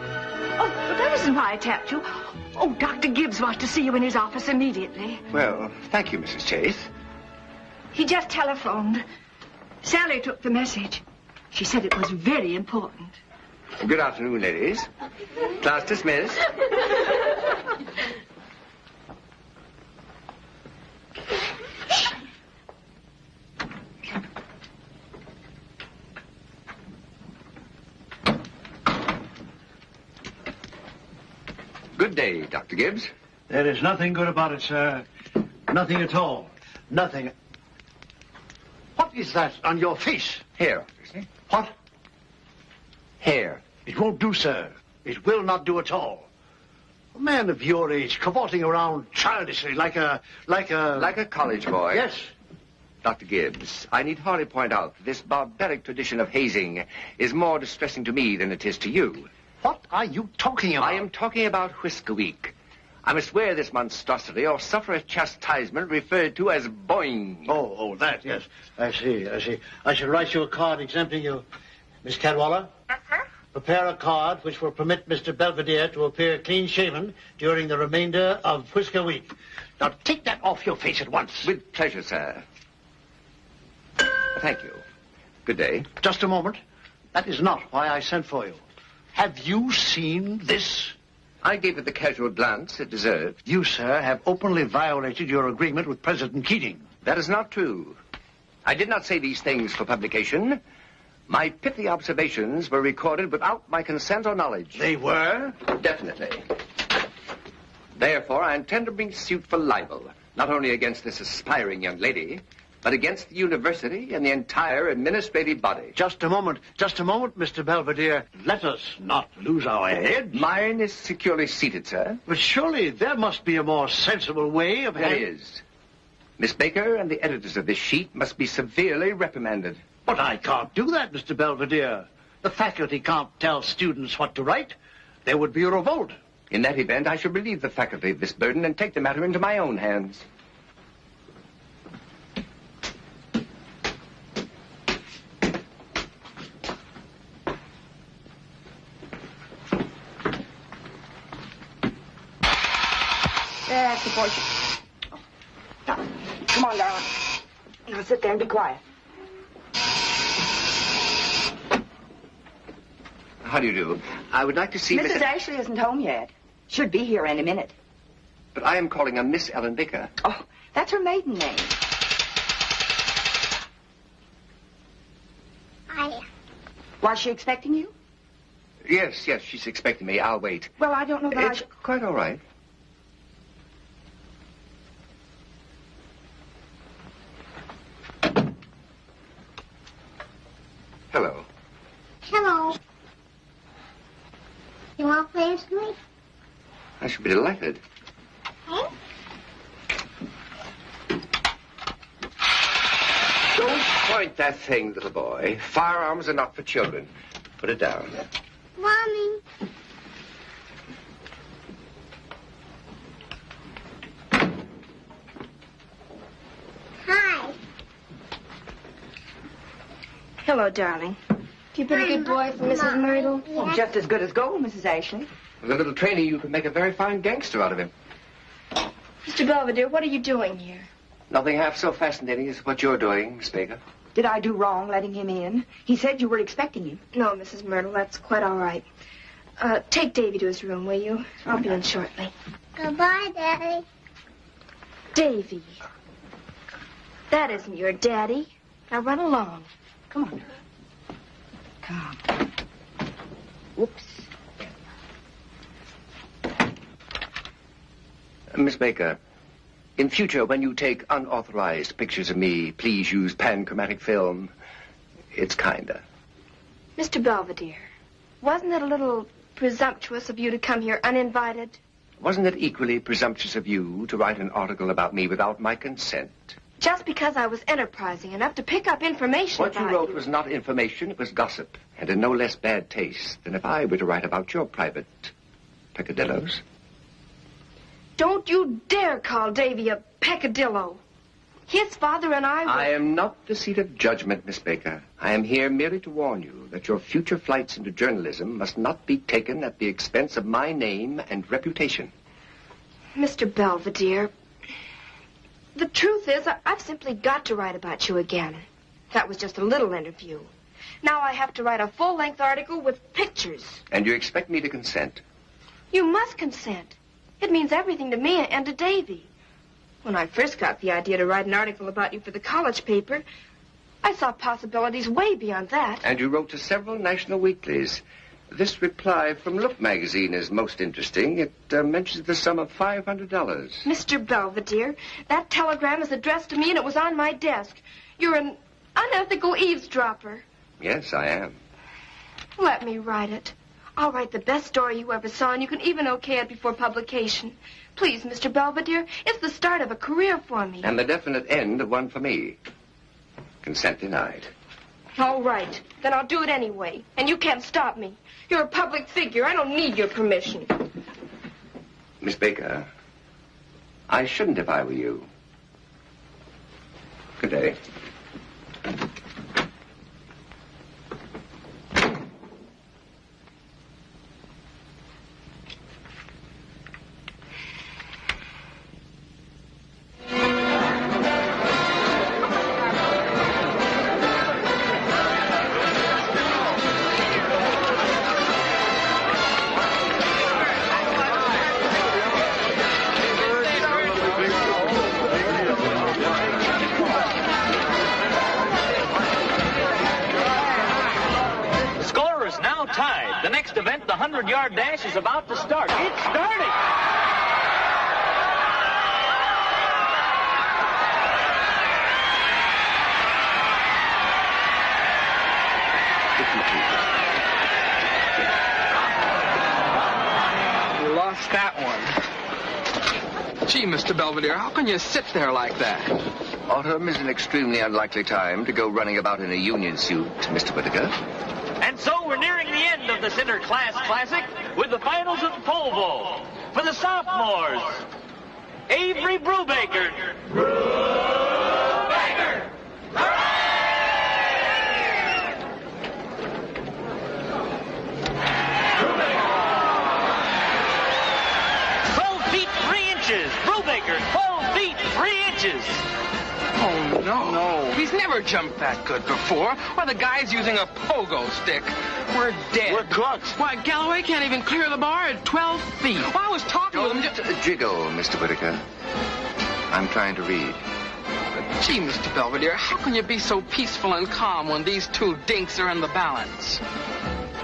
Oh, but that isn't why I tapped you. Oh, Dr. Gibbs wants to see you in his office immediately. Well, thank you, Mrs. Chase. He just telephoned. Sally took the message. She said it was very important. Good afternoon, ladies. Class dismissed. Good day, Dr. Gibbs. There is nothing good about it, sir. Nothing at all. Nothing. What is that on your face? Here, officer. What? Hair. It won't do, sir. It will not do at all. A man of your age cavorting around childishly like a college boy. Yes. Dr. Gibbs, I need hardly point out that this barbaric tradition of hazing is more distressing to me than it is to you. What are you talking about? I am talking about Whisker Week. I must wear this monstrosity or suffer a chastisement referred to as boing. Oh, that, yes. I see. I shall write you a card exempting you. Miss Cadwallader? Yes, sir? Prepare a card which will permit Mr. Belvedere to appear clean-shaven during the remainder of Whisker Week. Now, take that off your face at once. With pleasure, sir. Thank you. Good day. Just a moment. That is not why I sent for you. Have you seen this? I gave it the casual glance it deserved. You, sir, have openly violated your agreement with President Keating. That is not true. I did not say these things for publication. My pithy observations were recorded without my consent or knowledge. They were? Definitely. Therefore, I intend to bring suit for libel, not only against this aspiring young lady, but against the university and the entire administrative body. Just a moment, Mr. Belvedere. Let us not lose our heads. Mine is securely seated, sir. But surely there must be a more sensible way of... There is. Miss Baker and the editors of this sheet must be severely reprimanded. But I can't do that, Mr. Belvedere. The faculty can't tell students what to write. There would be a revolt. In that event, I shall relieve the faculty of this burden and take the matter into my own hands. That's the portion. Oh, now, come on, darling. Now sit there and be quiet. How do you do? I would like to see Mrs. Ashley isn't home yet. Should be here any minute. But I am calling on Miss Ellen Baker. Oh, that's her maiden name. Was she expecting you? Yes, she's expecting me. I'll wait. Well, I don't know that It's quite all right. Hello. Hello. You want to play with me? I should be delighted. Huh? Don't point that thing, little boy. Firearms are not for children. Put it down. Mommy. Hi. Hello, darling. You been a good boy for Mrs. Myrtle? Oh, just as good as gold, Mrs. Ashley. With a little training, you could make a very fine gangster out of him. Mr. Belvedere, what are you doing here? Nothing half so fascinating as what you're doing, Miss Baker. Did I do wrong letting him in? He said you were expecting him. No, Mrs. Myrtle, that's quite all right. Take Davy to his room, will you? I'll be in shortly. Goodbye, Daddy. Davy. That isn't your daddy. Now run along. Come on. Come on. Whoops. Miss Baker, in future, when you take unauthorized pictures of me, please use panchromatic film. It's kinder. Mr. Belvedere, wasn't it a little presumptuous of you to come here uninvited? Wasn't it equally presumptuous of you to write an article about me without my consent? Just because I was enterprising enough to pick up information What you wrote was not information, it was gossip, and in no less bad taste than if I were to write about your private peccadillos. Don't you dare call Davy a peccadillo. His father and I were... I am not the seat of judgment, Miss Baker. I am here merely to warn you that your future flights into journalism must not be taken at the expense of my name and reputation. Mr. Belvedere, the truth is, I've simply got to write about you again. That was just a little interview. Now I have to write a full-length article with pictures. And you expect me to consent? You must consent. It means everything to me and to Davy. When I first got the idea to write an article about you for the college paper, I saw possibilities way beyond that. And you wrote to several national weeklies. This reply from Look magazine is most interesting. It mentions the sum of $500. Mr. Belvedere, that telegram is addressed to me and it was on my desk. You're an unethical eavesdropper. Yes, I am. Let me write it. I'll write the best story you ever saw, and you can even okay it before publication. Please, Mr. Belvedere, it's the start of a career for me. And the definite end of one for me. Consent denied. All right. Then I'll do it anyway. And you can't stop me. You're a public figure. I don't need your permission. Miss Baker, I shouldn't if I were you. Good day. The next event, the 100-yard dash, is about to start. It's starting! You lost that one. Gee, Mr. Belvedere, how can you sit there like that? Autumn is an extremely unlikely time to go running about in a union suit, Mr. Whittaker. And so we're nearing the end of this inter-class classic with the finals of the pole vault. For the sophomores, Avery Brubaker. Brubaker! Hooray! 12 feet 3 inches. Brubaker, 12 feet 3 inches. Oh, no. He's never jumped that good before. Why, the guy's using a pogo stick. We're dead. We're cooked. Why, Galloway can't even clear the bar at 12 feet. Well, I was talking with him just... Jiggle, Mr. Whittaker. I'm trying to read. Gee, Mr. Belvedere, how can you be so peaceful and calm when these two dinks are in the balance?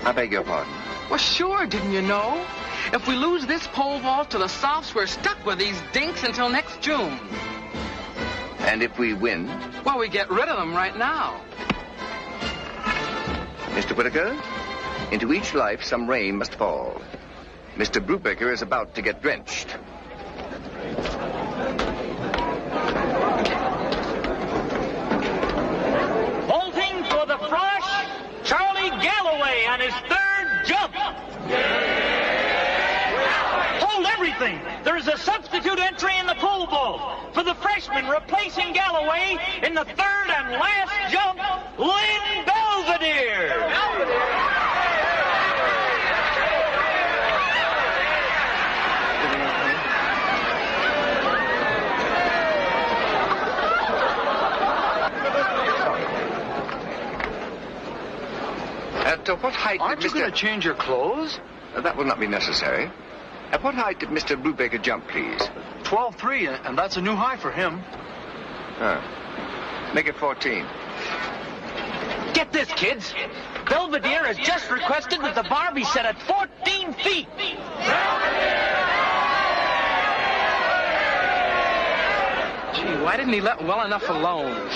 I beg your pardon. Well, sure, didn't you know? If we lose this pole vault to the Sophs, we're stuck with these dinks until next June. And if we win? Well, we get rid of them right now. Mr. Whittaker, into each life some rain must fall. Mr. Brubaker is about to get drenched. Vaulting for the frosh, Charlie Galloway on his third jump. Hold everything. There's a substitute entry in the pole vault. For the freshman replacing Galloway in the third and last jump, Lynn Belvedere. At what height Aren't did you going to change your clothes? That will not be necessary. At what height did Mr. Brubaker jump, please? 12.3, and that's a new high for him. Make it 14. Get this, kids. Belvedere has just requested that the bar be set at 14 feet. Gee, why didn't he let well enough alone?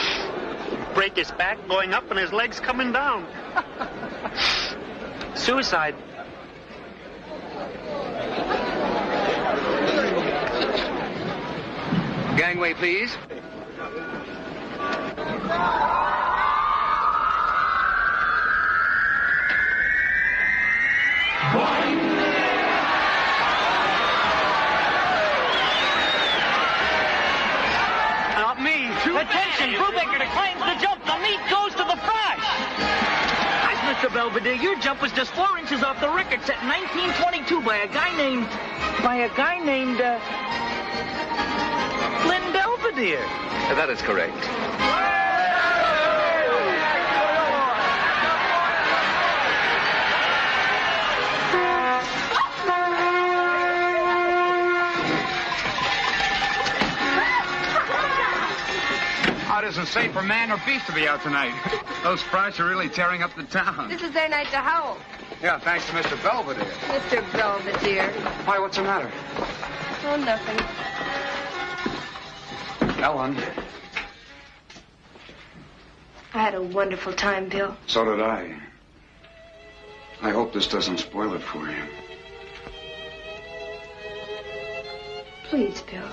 Break his back going up and his legs coming down. Suicide. Gangway, please. Not me. Attention, Brubaker declines the jump. The meat goes to the frosh. Guys, Mr. Belvedere, your jump was just 4 inches off the record set in 1922 by a guy named Lynn Belvedere. That is correct. It isn't safe for man or beast to be out tonight. Those frosh are really tearing up the town. This is their night to howl. Yeah, thanks to Mr. Belvedere. Mr. Belvedere. Why, what's the matter? Oh, nothing. Ellen. I had a wonderful time, Bill. So did I. I hope this doesn't spoil it for you. Please, Bill.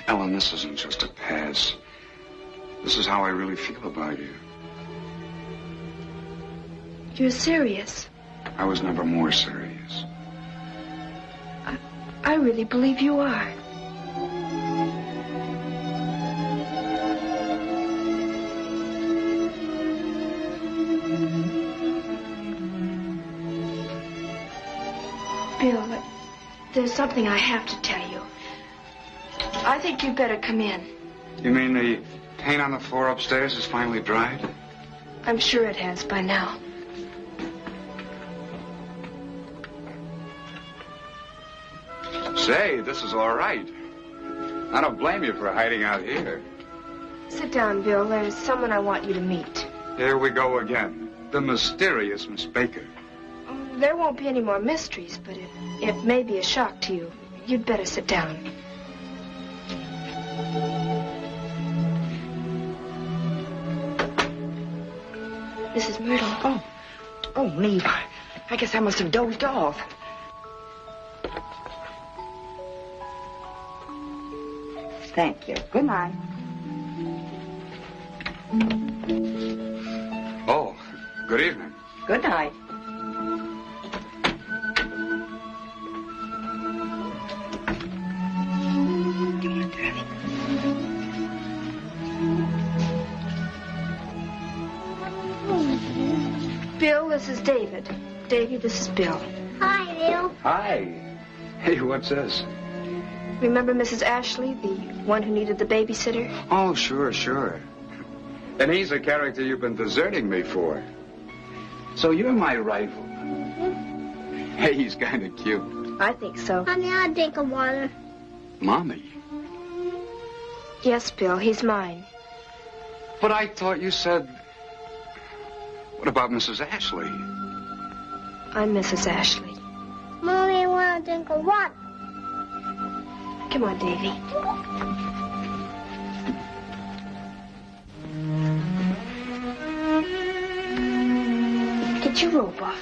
Ellen, this isn't just a pass. This is how I really feel about you. You're serious. I was never more serious. I really believe you are. Bill, there's something I have to tell you. I think you'd better come in. You mean the paint on the floor upstairs is finally dried? I'm sure it has by now. Say, this is all right. I don't blame you for hiding out here. Sit down, Bill. There's someone I want you to meet. Here we go again. The mysterious Miss Baker. There won't be any more mysteries, but it may be a shock to you. You'd better sit down. Mrs. Myrtle. Oh, me. I guess I must have dozed off. Thank you. Good night. Oh, good evening. Good night. Bill, this is David. Davy, this is Bill. Hi, Bill. Hi. Hey, what's this? Remember Mrs. Ashley, the one who needed the babysitter? Oh, sure. And he's a character you've been deserting me for. So you're my rival. Hey, he's kind of cute. I think so. Honey, I'll drink a water. Mommy? Yes, Bill, he's mine. But I thought you said... What about Mrs. Ashley? I'm Mrs. Ashley. Mommy, I want to drink a water. Come on, Davy. Get your robe off.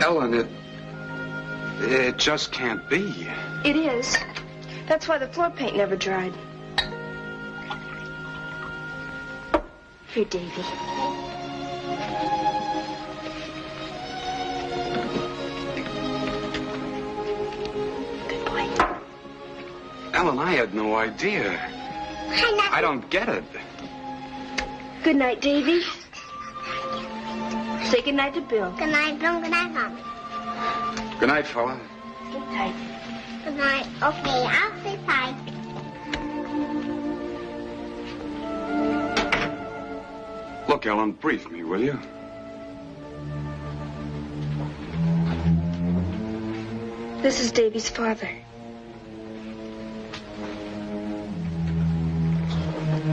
Ellen, it just can't be. It is. That's why the floor paint never dried. Here, Davy. Good boy. Ellen, I had no idea. I don't get it. Good night, Davy. Say good night to Bill. Good night, Bill. Good night, Mom. Good night, fella. Sleep tight. Good night. Okay, I'll sleep tight. Look, Ellen, brief me, will you? This is Davy's father.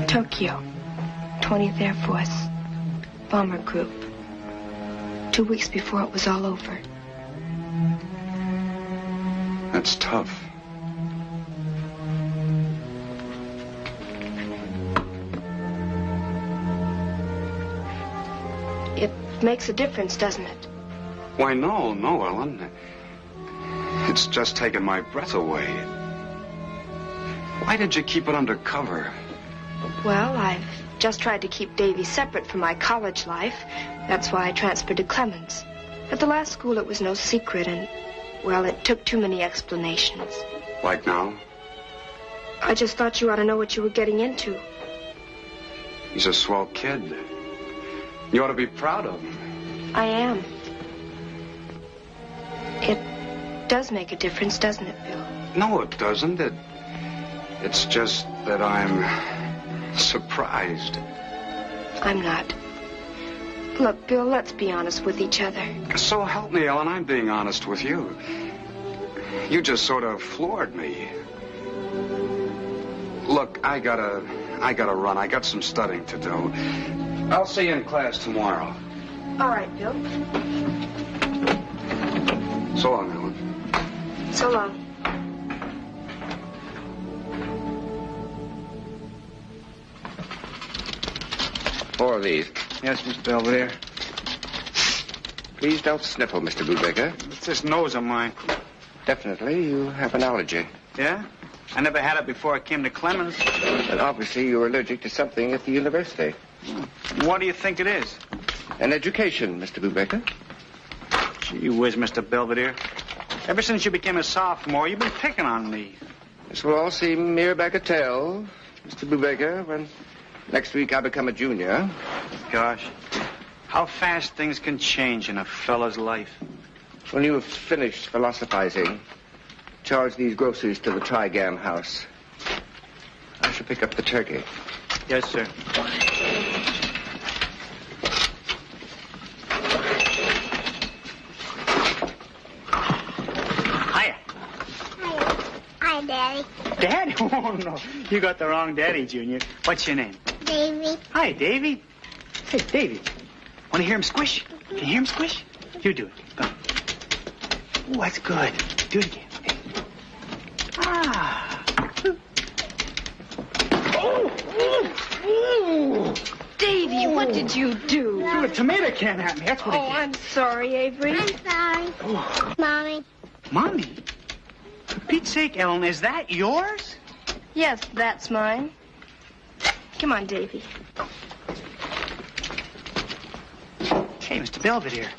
Tokyo, 20th Air Force, bomber group. 2 weeks before it was all over. That's tough. It makes a difference, doesn't it? Why, no, Ellen. It's just taken my breath away. Why did you keep it under cover? Well, I've just tried to keep Davy separate from my college life. That's why I transferred to Clemens. At the last school, it was no secret, and, well, it took too many explanations. Like now? I just thought you ought to know what you were getting into. He's a swell kid. You ought to be proud of him. I am. It does make a difference, doesn't it, Bill? No, it doesn't. It's just that I'm surprised. I'm not. Look, Bill, let's be honest with each other. So help me, Ellen, I'm being honest with you. You just sort of floored me. Look, I gotta run. I got some studying to do. I'll see you in class tomorrow. All right, Bill. So long, Ellen. So long. 4 of these. Yes, Mr. Belvedere. Please don't sniffle, Mr. Brubaker. It's this nose of mine. Definitely, you have an allergy. Yeah? I never had it before I came to Clemens. And obviously you're allergic to something at the university. What do you think it is? An education, Mr. Brubaker. Gee whiz, Mr. Belvedere. Ever since you became a sophomore, you've been picking on me. This will all seem mere bagatelle, Mr. Brubaker, when next week I become a junior. Gosh, how fast things can change in a fella's life. When you have finished philosophizing, charge these groceries to the Trigam house. I shall pick up the turkey. Yes, sir. Hiya. Hi, Daddy. Daddy? Oh, no. You got the wrong daddy, Junior. What's your name? Davy. Hi, Davy. Hey, Davy. Want to hear him squish? Can you hear him squish? You do it. Go. Oh, that's good. Do it again. Okay. Ah. Davy, what did you do? Threw a tomato can at me. That's what Oh, I'm sorry, Avery. I'm sorry. Oh. Mommy. Mommy? For Pete's sake, Ellen, is that yours? Yes, that's mine. Come on, Davy. Hey, Mr. Belvedere.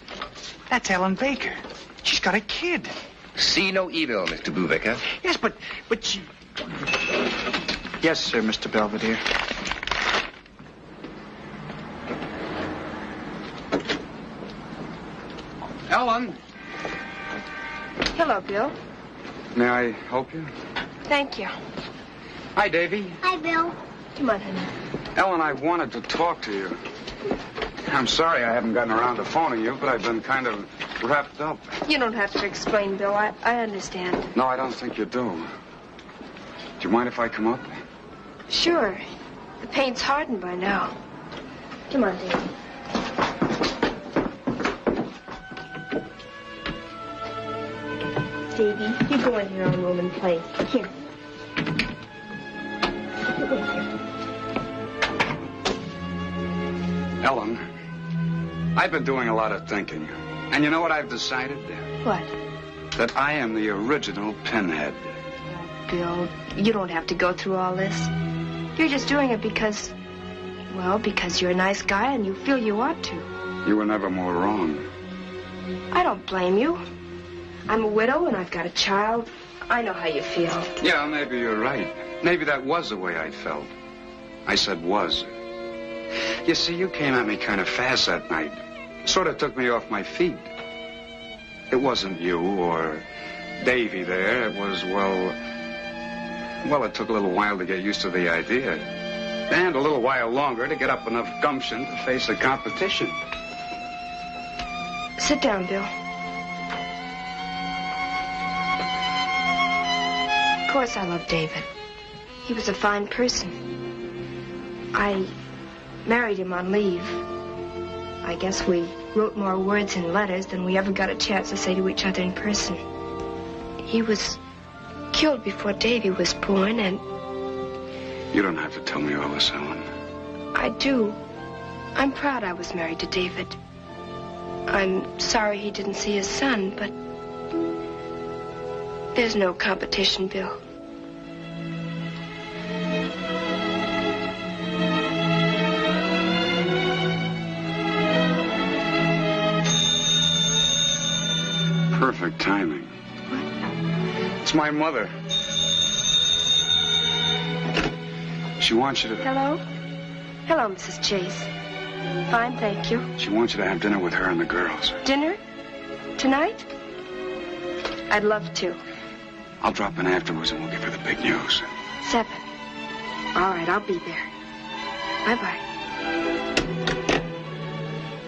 That's Ellen Baker. She's got a kid. See no evil, Mr. Brubaker. Yes, but she... Yes, sir, Mr. Belvedere. Ellen. Hello, Bill. May I help you? Thank you. Hi, Davy. Hi, Bill. Come on, honey. Ellen, I wanted to talk to you. I'm sorry I haven't gotten around to phoning you, but I've been kind of wrapped up. You don't have to explain, Bill. I understand. No, I don't think you do. Do you mind if I come up? Sure. The paint's hardened by now. Come on, Davy. Davy, you go in your own room and play. Here. Ellen, I've been doing a lot of thinking. And you know what I've decided? What? That I am the original pinhead. Bill, you don't have to go through all this. You're just doing it because you're a nice guy and you feel you ought to. You were never more wrong. I don't blame you. I'm a widow and I've got a child. I know how you feel. Yeah, maybe you're right. Maybe that was the way I felt. I said was. You see, you came at me kind of fast that night. Sort of took me off my feet. It wasn't you or Davy there. It was, well, it took a little while to get used to the idea. And a little while longer to get up enough gumption to face the competition. Sit down, Bill. Of course I love David. He was a fine person. I married him on leave. I guess we wrote more words in letters than we ever got a chance to say to each other in person. He was killed before Davy was born, and... You don't have to tell me all this, Ellen. I do. I'm proud I was married to David. I'm sorry he didn't see his son, but... There's no competition, Bill. Perfect timing. It's my mother. She wants you to... Hello? Hello, Mrs. Chase. Fine, thank you. She wants you to have dinner with her and the girls. Dinner? Tonight? I'd love to. I'll drop in afterwards and we'll give her the big news. 7. All right, I'll be there. Bye-bye.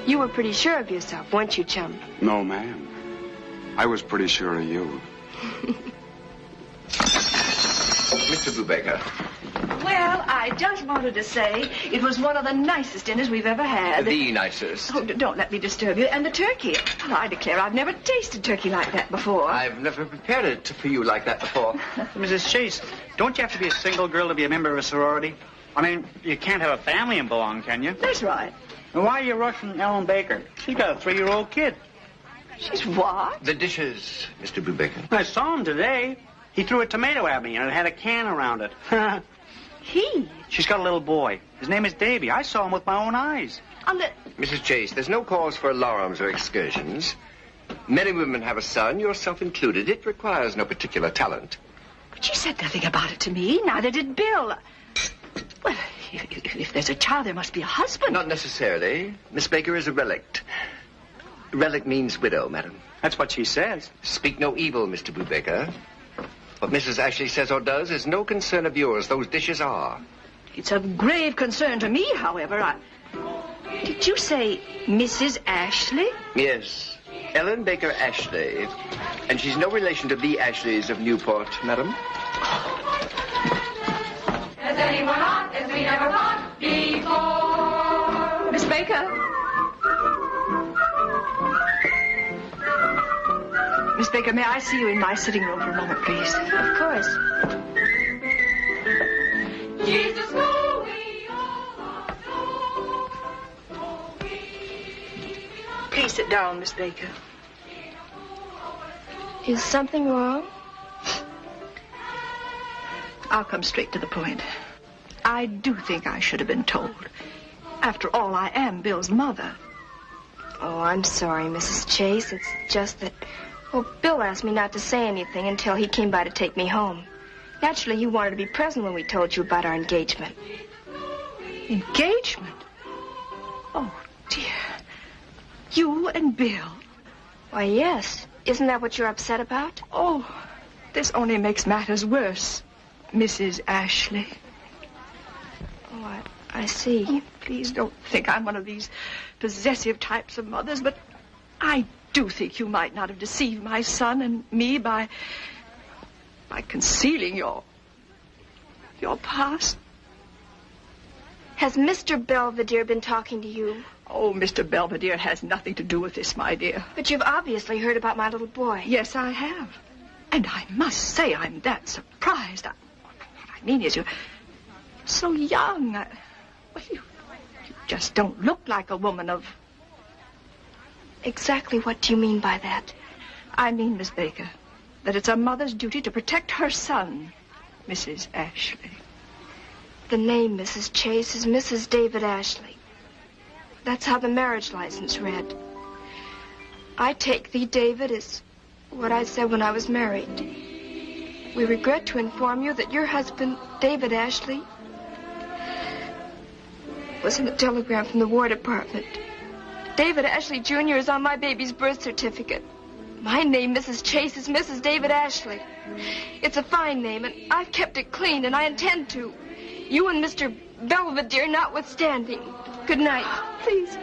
You were pretty sure of yourself, weren't you, chum? No, ma'am. I was pretty sure of you. Mr. Brubaker. Well, I just wanted to say it was one of the nicest dinners we've ever had. The nicest. Oh, don't let me disturb you. And the turkey. Well, I declare I've never tasted turkey like that before. I've never prepared it for you like that before. Mrs. Chase, don't you have to be a single girl to be a member of a sorority? I mean, you can't have a family and belong, can you? That's right. And why are you rushing Ellen Baker? She's got a 3-year-old kid. She's what? The dishes, Mr. Brubaker. I saw him today. He threw a tomato at me, and it had a can around it. He? She's got a little boy. His name is Davy. I saw him with my own eyes. Mrs. Chase, there's no cause for alarms or excursions. Many women have a son, yourself included. It requires no particular talent. But she said nothing about it to me. Neither did Bill. Well, if there's a child, there must be a husband. Not necessarily. Miss Baker is a relict. Relict means widow, madam. That's what she says. Speak no evil, Mr. Brubaker. What Mrs. Ashley says or does is no concern of yours. Those dishes are. It's of grave concern to me, however. Did you say Mrs. Ashley? Yes. Ellen Baker Ashley. And she's no relation to the Ashleys of Newport, madam. Has anyone on as we never thought before? Miss Baker? Miss Baker, may I see you in my sitting room for a moment, please? Of course. Jesus, who we all Please sit down, Miss Baker. Is something wrong? I'll come straight to the point. I do think I should have been told. After all, I am Bill's mother. Oh, I'm sorry, Mrs. Chase. It's just that... Well, Bill asked me not to say anything until he came by to take me home. Naturally, he wanted to be present when we told you about our engagement. Engagement? Oh, dear. You and Bill? Why, yes. Isn't that what you're upset about? Oh, this only makes matters worse, Mrs. Ashley. Oh, I see. Please don't think I'm one of these possessive types of mothers, but I do think you might not have deceived my son and me by concealing your past. Has Mr. Belvedere been talking to you? Oh, Mr. Belvedere has nothing to do with this, my dear. But you've obviously heard about my little boy. Yes, I have. And I must say I'm that surprised. What I mean is you're so young. Well, you just don't look like a woman of... Exactly what do you mean by that? I mean, Miss Baker, that it's a mother's duty to protect her son, Mrs. Ashley. The name, Mrs. Chase, is Mrs. David Ashley. That's how the marriage license read. I take thee, David, is what I said when I was married. We regret to inform you that your husband, David Ashley, was in the telegram from the War Department. David Ashley, Jr. is on my baby's birth certificate. My name, Mrs. Chase, is Mrs. David Ashley. It's a fine name, and I've kept it clean, and I intend to. You and Mr. Belvedere notwithstanding. Good night. Please,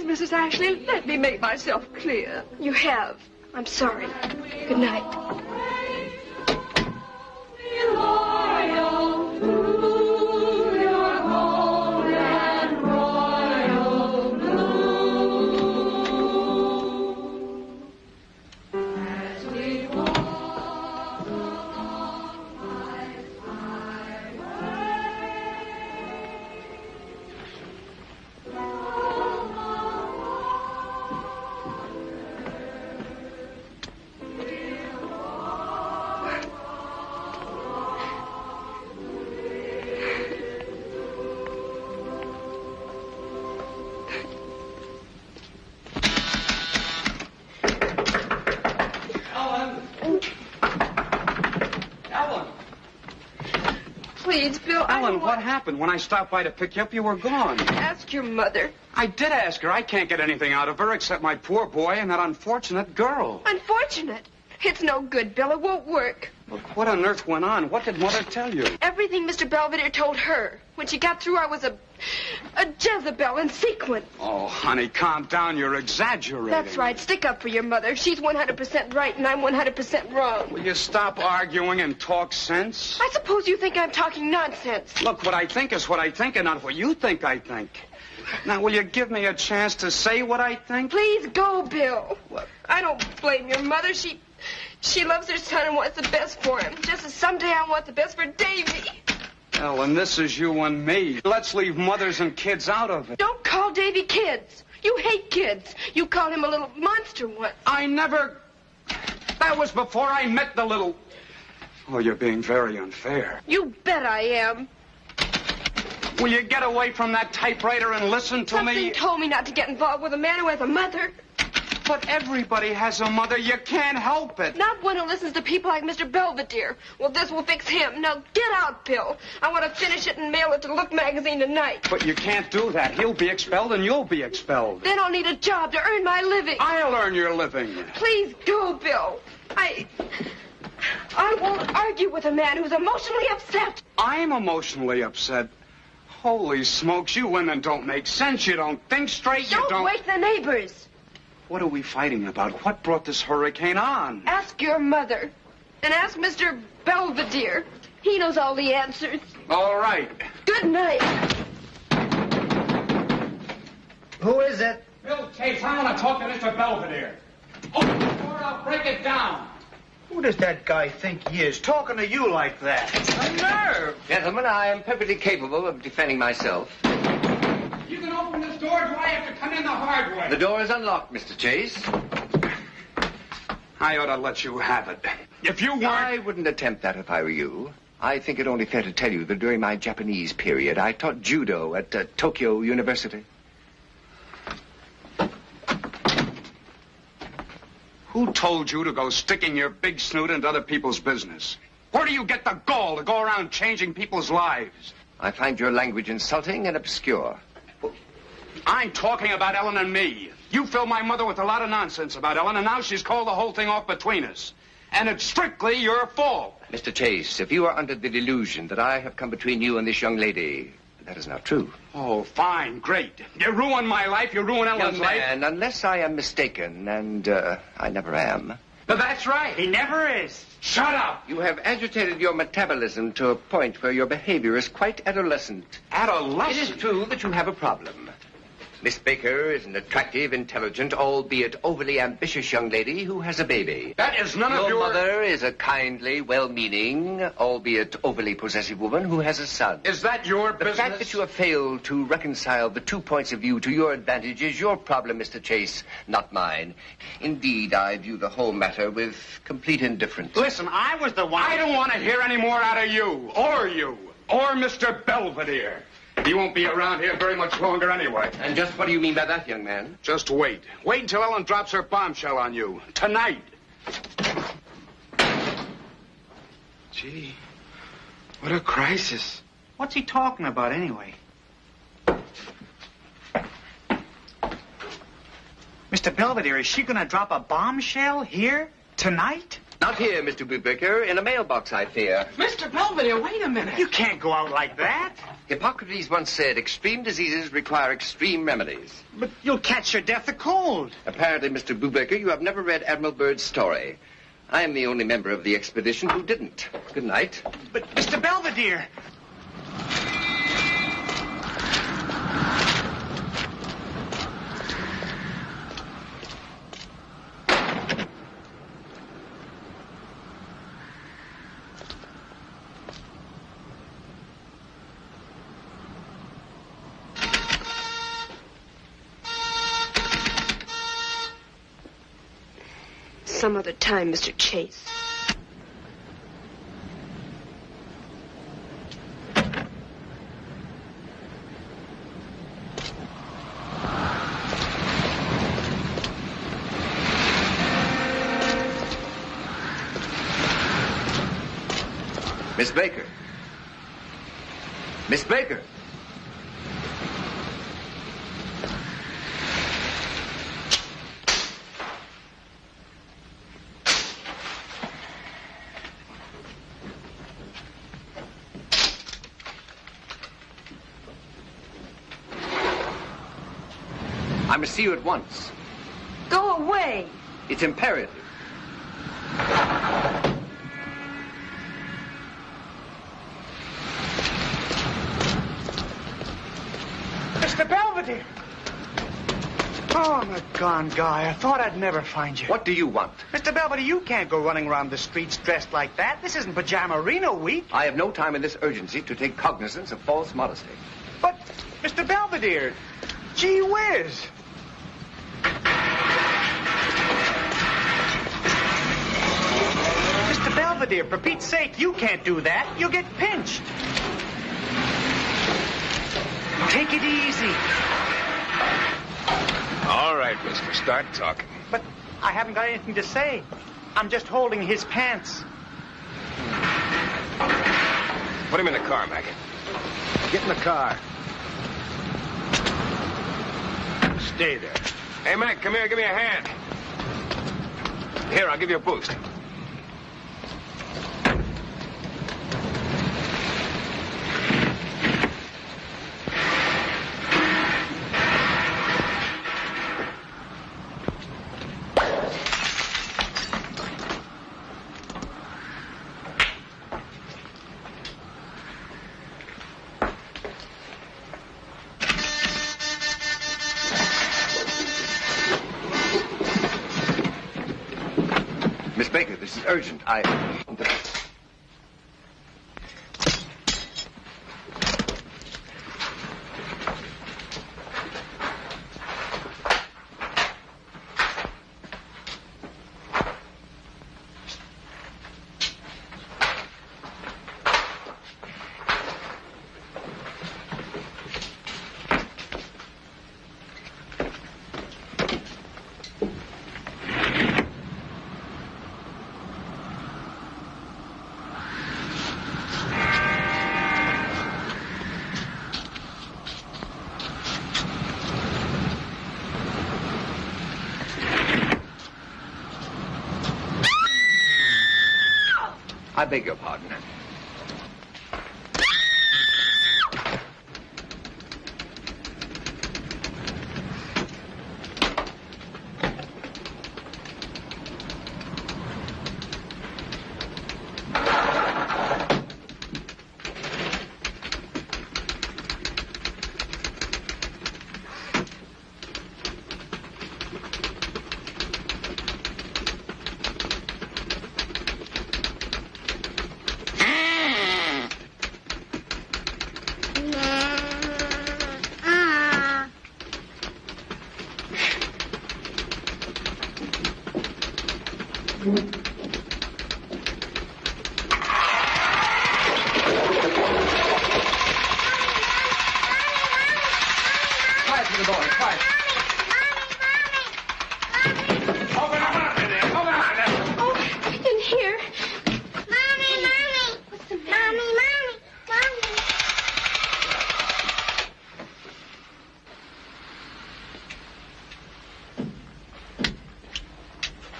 Mrs. Ashley, let me make myself clear. You have. I'm sorry. Good night. Please, Bill, Ellen, what happened? When I stopped by to pick you up, you were gone. Ask your mother. I did ask her. I can't get anything out of her except my poor boy and that unfortunate girl. Unfortunate? It's no good, Bill. It won't work. Look, what on earth went on? What did Mother tell you? Everything Mr. Belvedere told her. When she got through, I was a Jezebel in sequence. Oh, honey, calm down. You're exaggerating. That's right. Stick up for your mother. She's 100% right, and I'm 100% wrong. Will you stop arguing and talk sense? I suppose you think I'm talking nonsense. Look, what I think is what I think and not what you think I think. Now, will you give me a chance to say what I think? Please go, Bill. What? I don't blame your mother. She loves her son and wants the best for him, just as someday I want the best for Davy. Ellen, this is you and me. Let's leave mothers and kids out of it. Don't call Davy kids. You hate kids. You called him a little monster once. I never... That was before I met the little... Oh, you're being very unfair. You bet I am. Will you get away from that typewriter and listen to me? Something told me not to get involved with a man who has a mother. But everybody has a mother. You can't help it. Not one who listens to people like Mr. Belvedere. Well, this will fix him. Now, get out, Bill. I want to finish it and mail it to Look magazine tonight. But you can't do that. He'll be expelled and you'll be expelled. Then I'll need a job to earn my living. I'll earn your living. Please go, Bill. I won't argue with a man who's emotionally upset. I'm emotionally upset. Holy smokes, you women don't make sense. You don't think straight. Don't wake the neighbors. What are we fighting about? What brought this hurricane on? Ask your mother. And ask Mr. Belvedere. He knows all the answers. All right. Good night. Who is it? Bill Chase, I want to talk to Mr. Belvedere. Open the door, I'll break it down. Who does that guy think he is, talking to you like that? A nerve! Gentlemen, I am perfectly capable of defending myself. You can open this door, or do I have to come in the hard way? The door is unlocked, Mr. Chase. I ought to let you have it. If you weren't... I wouldn't attempt that if I were you. I think it only fair to tell you that during my Japanese period, I taught judo at Tokyo University. Who told you to go sticking your big snoot into other people's business? Where do you get the gall to go around changing people's lives? I find your language insulting and obscure. I'm talking about Ellen and me. You filled my mother with a lot of nonsense about Ellen, and now she's called the whole thing off between us. And it's strictly your fault. Mr. Chase, if you are under the delusion that I have come between you and this young lady, that is not true. Oh, fine, great. You ruined my life, you ruined Ellen's life. And unless I am mistaken, and I never am. But that's right. He never is. Shut up. You have agitated your metabolism to a point where your behavior is quite adolescent. Adolescent? It is true that you have a problem. Miss Baker is an attractive, intelligent, albeit overly ambitious young lady who has a baby. That is none of your... Your mother is a kindly, well-meaning, albeit overly possessive woman who has a son. Is that your business? The fact that you have failed to reconcile the 2 points of view to your advantage is your problem, Mr. Chase, not mine. Indeed, I view the whole matter with complete indifference. Listen, I was the one... I don't want to hear any more out of you, or Mr. Belvedere. He won't be around here very much longer anyway. And just what do you mean by that, young man? Just wait. Wait until Ellen drops her bombshell on you. Tonight. Gee, what a crisis. What's he talking about anyway? Mr. Belvedere, is she going to drop a bombshell here tonight? Not here, Mr. Brubaker. In a mailbox, I fear. Mr. Belvedere, wait a minute. You can't go out like that. Hippocrates once said, extreme diseases require extreme remedies. But you'll catch your death of cold. Apparently, Mr. Brubaker, you have never read Admiral Byrd's story. I am the only member of the expedition who didn't. Good night. But, Mr. Belvedere... Some other time, Mr. Chase. Miss Baker. Miss Baker. I must see you at once. Go away. It's imperative. Mr. Belvedere! Oh, I'm a gone guy. I thought I'd never find you. What do you want? Mr. Belvedere, you can't go running around the streets dressed like that. This isn't Pajama Reno week. I have no time in this urgency to take cognizance of false modesty. But, Mr. Belvedere, gee whiz. Mr. Belvedere, for Pete's sake, you can't do that. You'll get pinched. Take it easy. All right, mister, start talking. But I haven't got anything to say. I'm just holding his pants. Put him in the car, Mac. Get in the car. Stay there. Hey, Mac, come here, give me a hand. Here, I'll give you a boost. Miss Baker, this is urgent. I beg your pardon.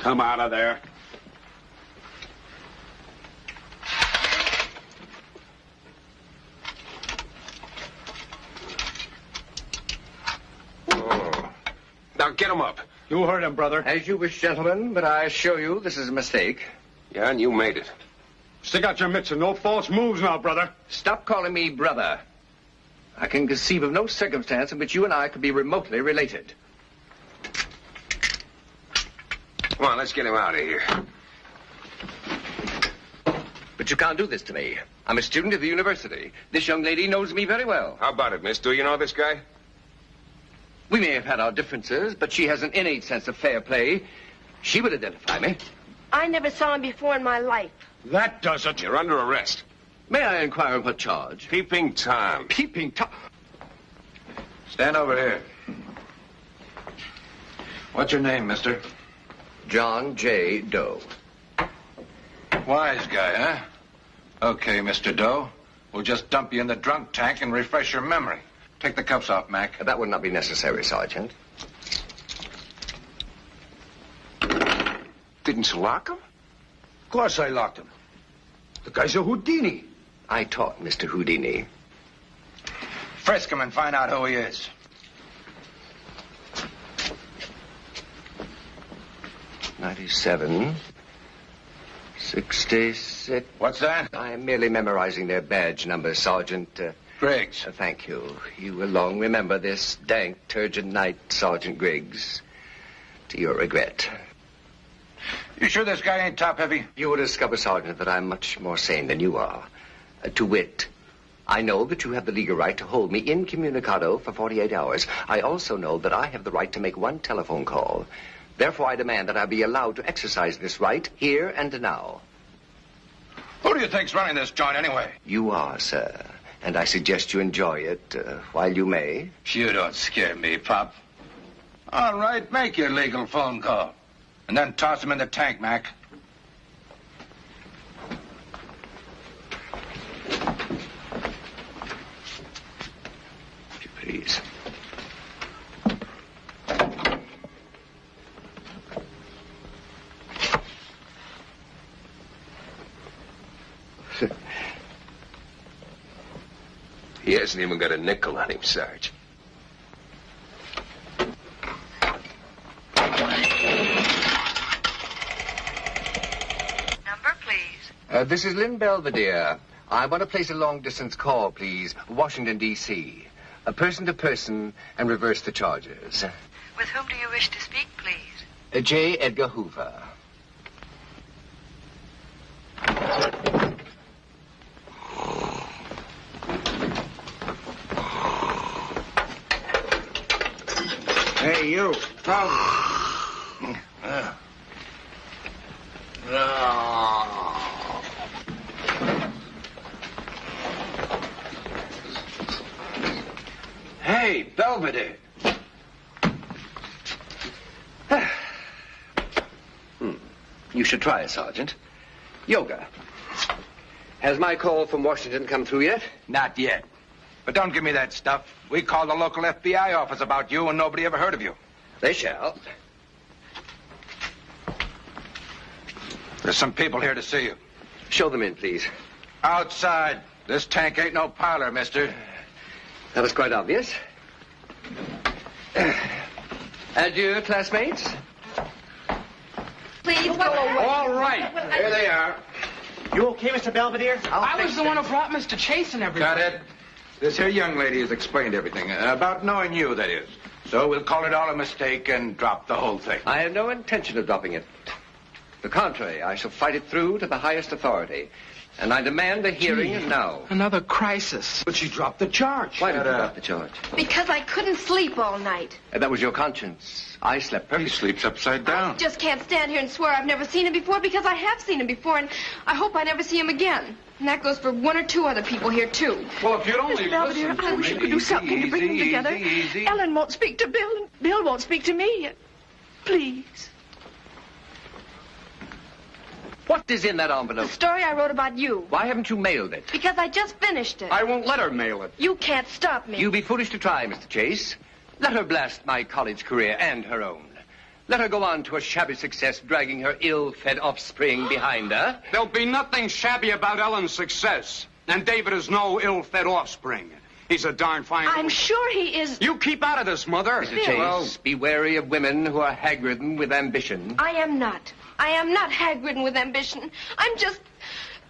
Come out of there. Oh. Now get him up. You heard him, brother. As you wish, gentlemen, but I assure you this is a mistake. Yeah, and you made it. Stick out your mitts and no false moves now, brother. Stop calling me brother. I can conceive of no circumstance in which you and I could be remotely related. Come on, let's get him out of here. But you can't do this to me. I'm a student of the university. This young lady knows me very well. How about it, miss? Do you know this guy? We may have had our differences, but she has an innate sense of fair play. She would identify me. I never saw him before in my life. That does it. You're under arrest. May I inquire on what charge? Peeping Tom. Peeping Tom? Stand over here. What's your name, mister? John J. Doe. Wise guy, huh? Okay, Mr. Doe. We'll just dump you in the drunk tank and refresh your memory. Take the cuffs off, Mac. That would not be necessary, Sergeant. Didn't you lock him? Of course I locked him. The guy's a Houdini. I taught Mr. Houdini. Frisk him and find out who he is. '97, 66. What's that? I am merely memorizing their badge numbers, Sergeant. Griggs. Thank you. You will long remember this dank, turgid night, Sergeant Griggs. To your regret. You sure this guy ain't top-heavy? You will discover, Sergeant, that I'm much more sane than you are. To wit, I know that you have the legal right to hold me incommunicado for 48 hours. I also know that I have the right to make one telephone call. Therefore, I demand that I be allowed to exercise this right here and now. Who do you think's running this joint anyway? You are, sir. And I suggest you enjoy it while you may. You don't scare me, Pop. All right, make your legal phone call. And then toss him in the tank, Mac. If you please. He hasn't even got a nickel on him, Sarge. Number, please. This is Lynn Belvedere. I want to place a long-distance call, please. Washington, D.C. Person to person and reverse the charges. With whom do you wish to speak, please? J. Edgar Hoover. Hey, you. Hey, Belvedere. You should try it, Sergeant. Yoga. Has my call from Washington come through yet? Not yet. But don't give me that stuff. We called the local FBI office about you, and nobody ever heard of you. They shall. There's some people here to see you. Show them in, please. Outside. This tank ain't no parlor, mister. That was quite obvious. Adieu, classmates. Please go away. All right. Here they are. You okay, Mr. Belvedere? I was the one who brought Mr. Chase and everything. Got it? This here young lady has explained everything. About knowing you, that is. So we'll call it all a mistake and drop the whole thing. I have no intention of dropping it. The contrary, I shall fight it through to the highest authority. And I demand a hearing now. Another crisis. But she dropped the charge. Why did you drop the charge? Because I couldn't sleep all night. That was your conscience. I slept perfectly. He sleeps upside down. I just can't stand here and swear I've never seen him before because I have seen him before, and I hope I never see him again. And that goes for one or two other people here, too. Well, if you'd only Mr. Belvedere, I wish you could do something to bring them together. Ellen won't speak to Bill, and Bill won't speak to me. Please. What is in that The envelope? story I wrote about you. Why haven't you mailed it? Because I just finished it. I won't let her mail it. You can't stop me. You'd be foolish to try, Mr. Chase. Let her blast my college career and her own. Let her go on to a shabby success, dragging her ill-fed offspring behind her. There'll be nothing shabby about Ellen's success. And David is no ill-fed offspring. He's a darn fine... I'm sure he is... You keep out of this, Mother. Mr. Chase, be wary of women who are hag-ridden with ambition. I am not. I am not hag-ridden with ambition. I'm just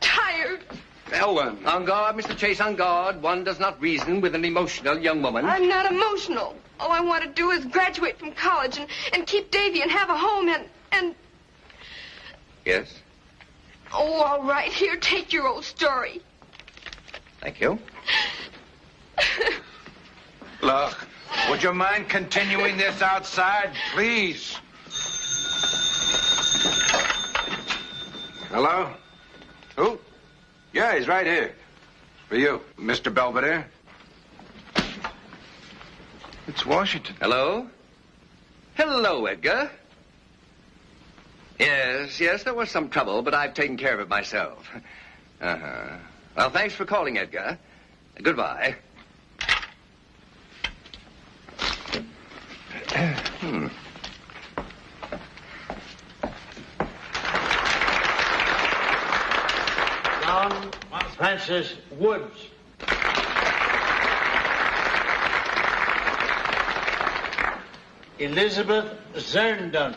tired. Ellen. On guard, Mr. Chase, on guard. One does not reason with an emotional young woman. I'm not emotional. All I want to do is graduate from college and keep Davy and have a home and... Yes? Oh, all right. Here, take your old story. Thank you. Look, would you mind continuing this outside, please? Hello? Who? Yeah, he's right here. For you, Mr. Belvedere. It's Washington. Hello? Hello, Edgar. Yes, there was some trouble, but I've taken care of it myself. Uh-huh. Well, thanks for calling, Edgar. Goodbye. John Francis Woods. Elizabeth Zerndon.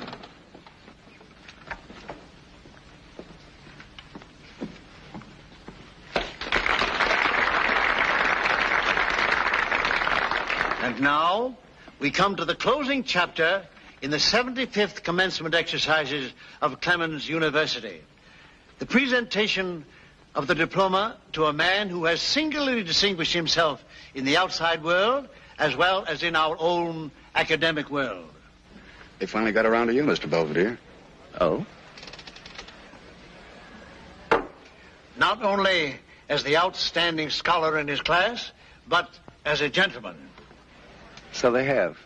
now, we come to the closing chapter in the 75th commencement exercises of Clemens University. The presentation of the diploma to a man who has singularly distinguished himself in the outside world as well as in our own academic world. They finally got around to you, Mr. Belvedere. Oh? Not only as the outstanding scholar in his class, but as a gentleman. So they have.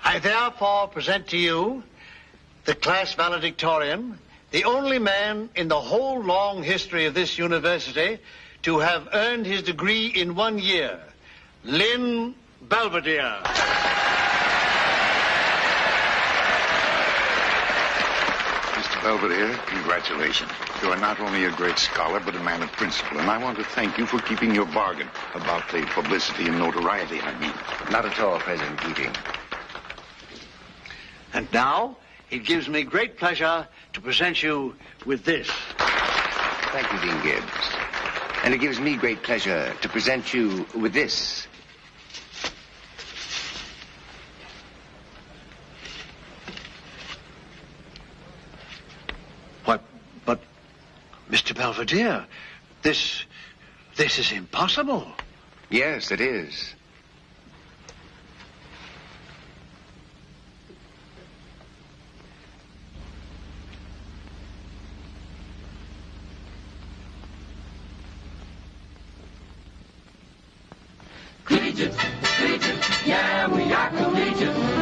I therefore present to you the class valedictorian, the only man in the whole long history of this university to have earned his degree in 1 year, Lynn Belvedere. Mr. Belvedere, congratulations. You are not only a great scholar, but a man of principle, and I want to thank you for keeping your bargain about the publicity and notoriety, I mean. Not at all, President Keating. And now, it gives me great pleasure to present you with this. Thank you, Dean Gibbs. And it gives me great pleasure to present you with this. What? But, Mr. Belvedere, this is impossible. Yes, it is. Collegiate, yeah, we are collegiate.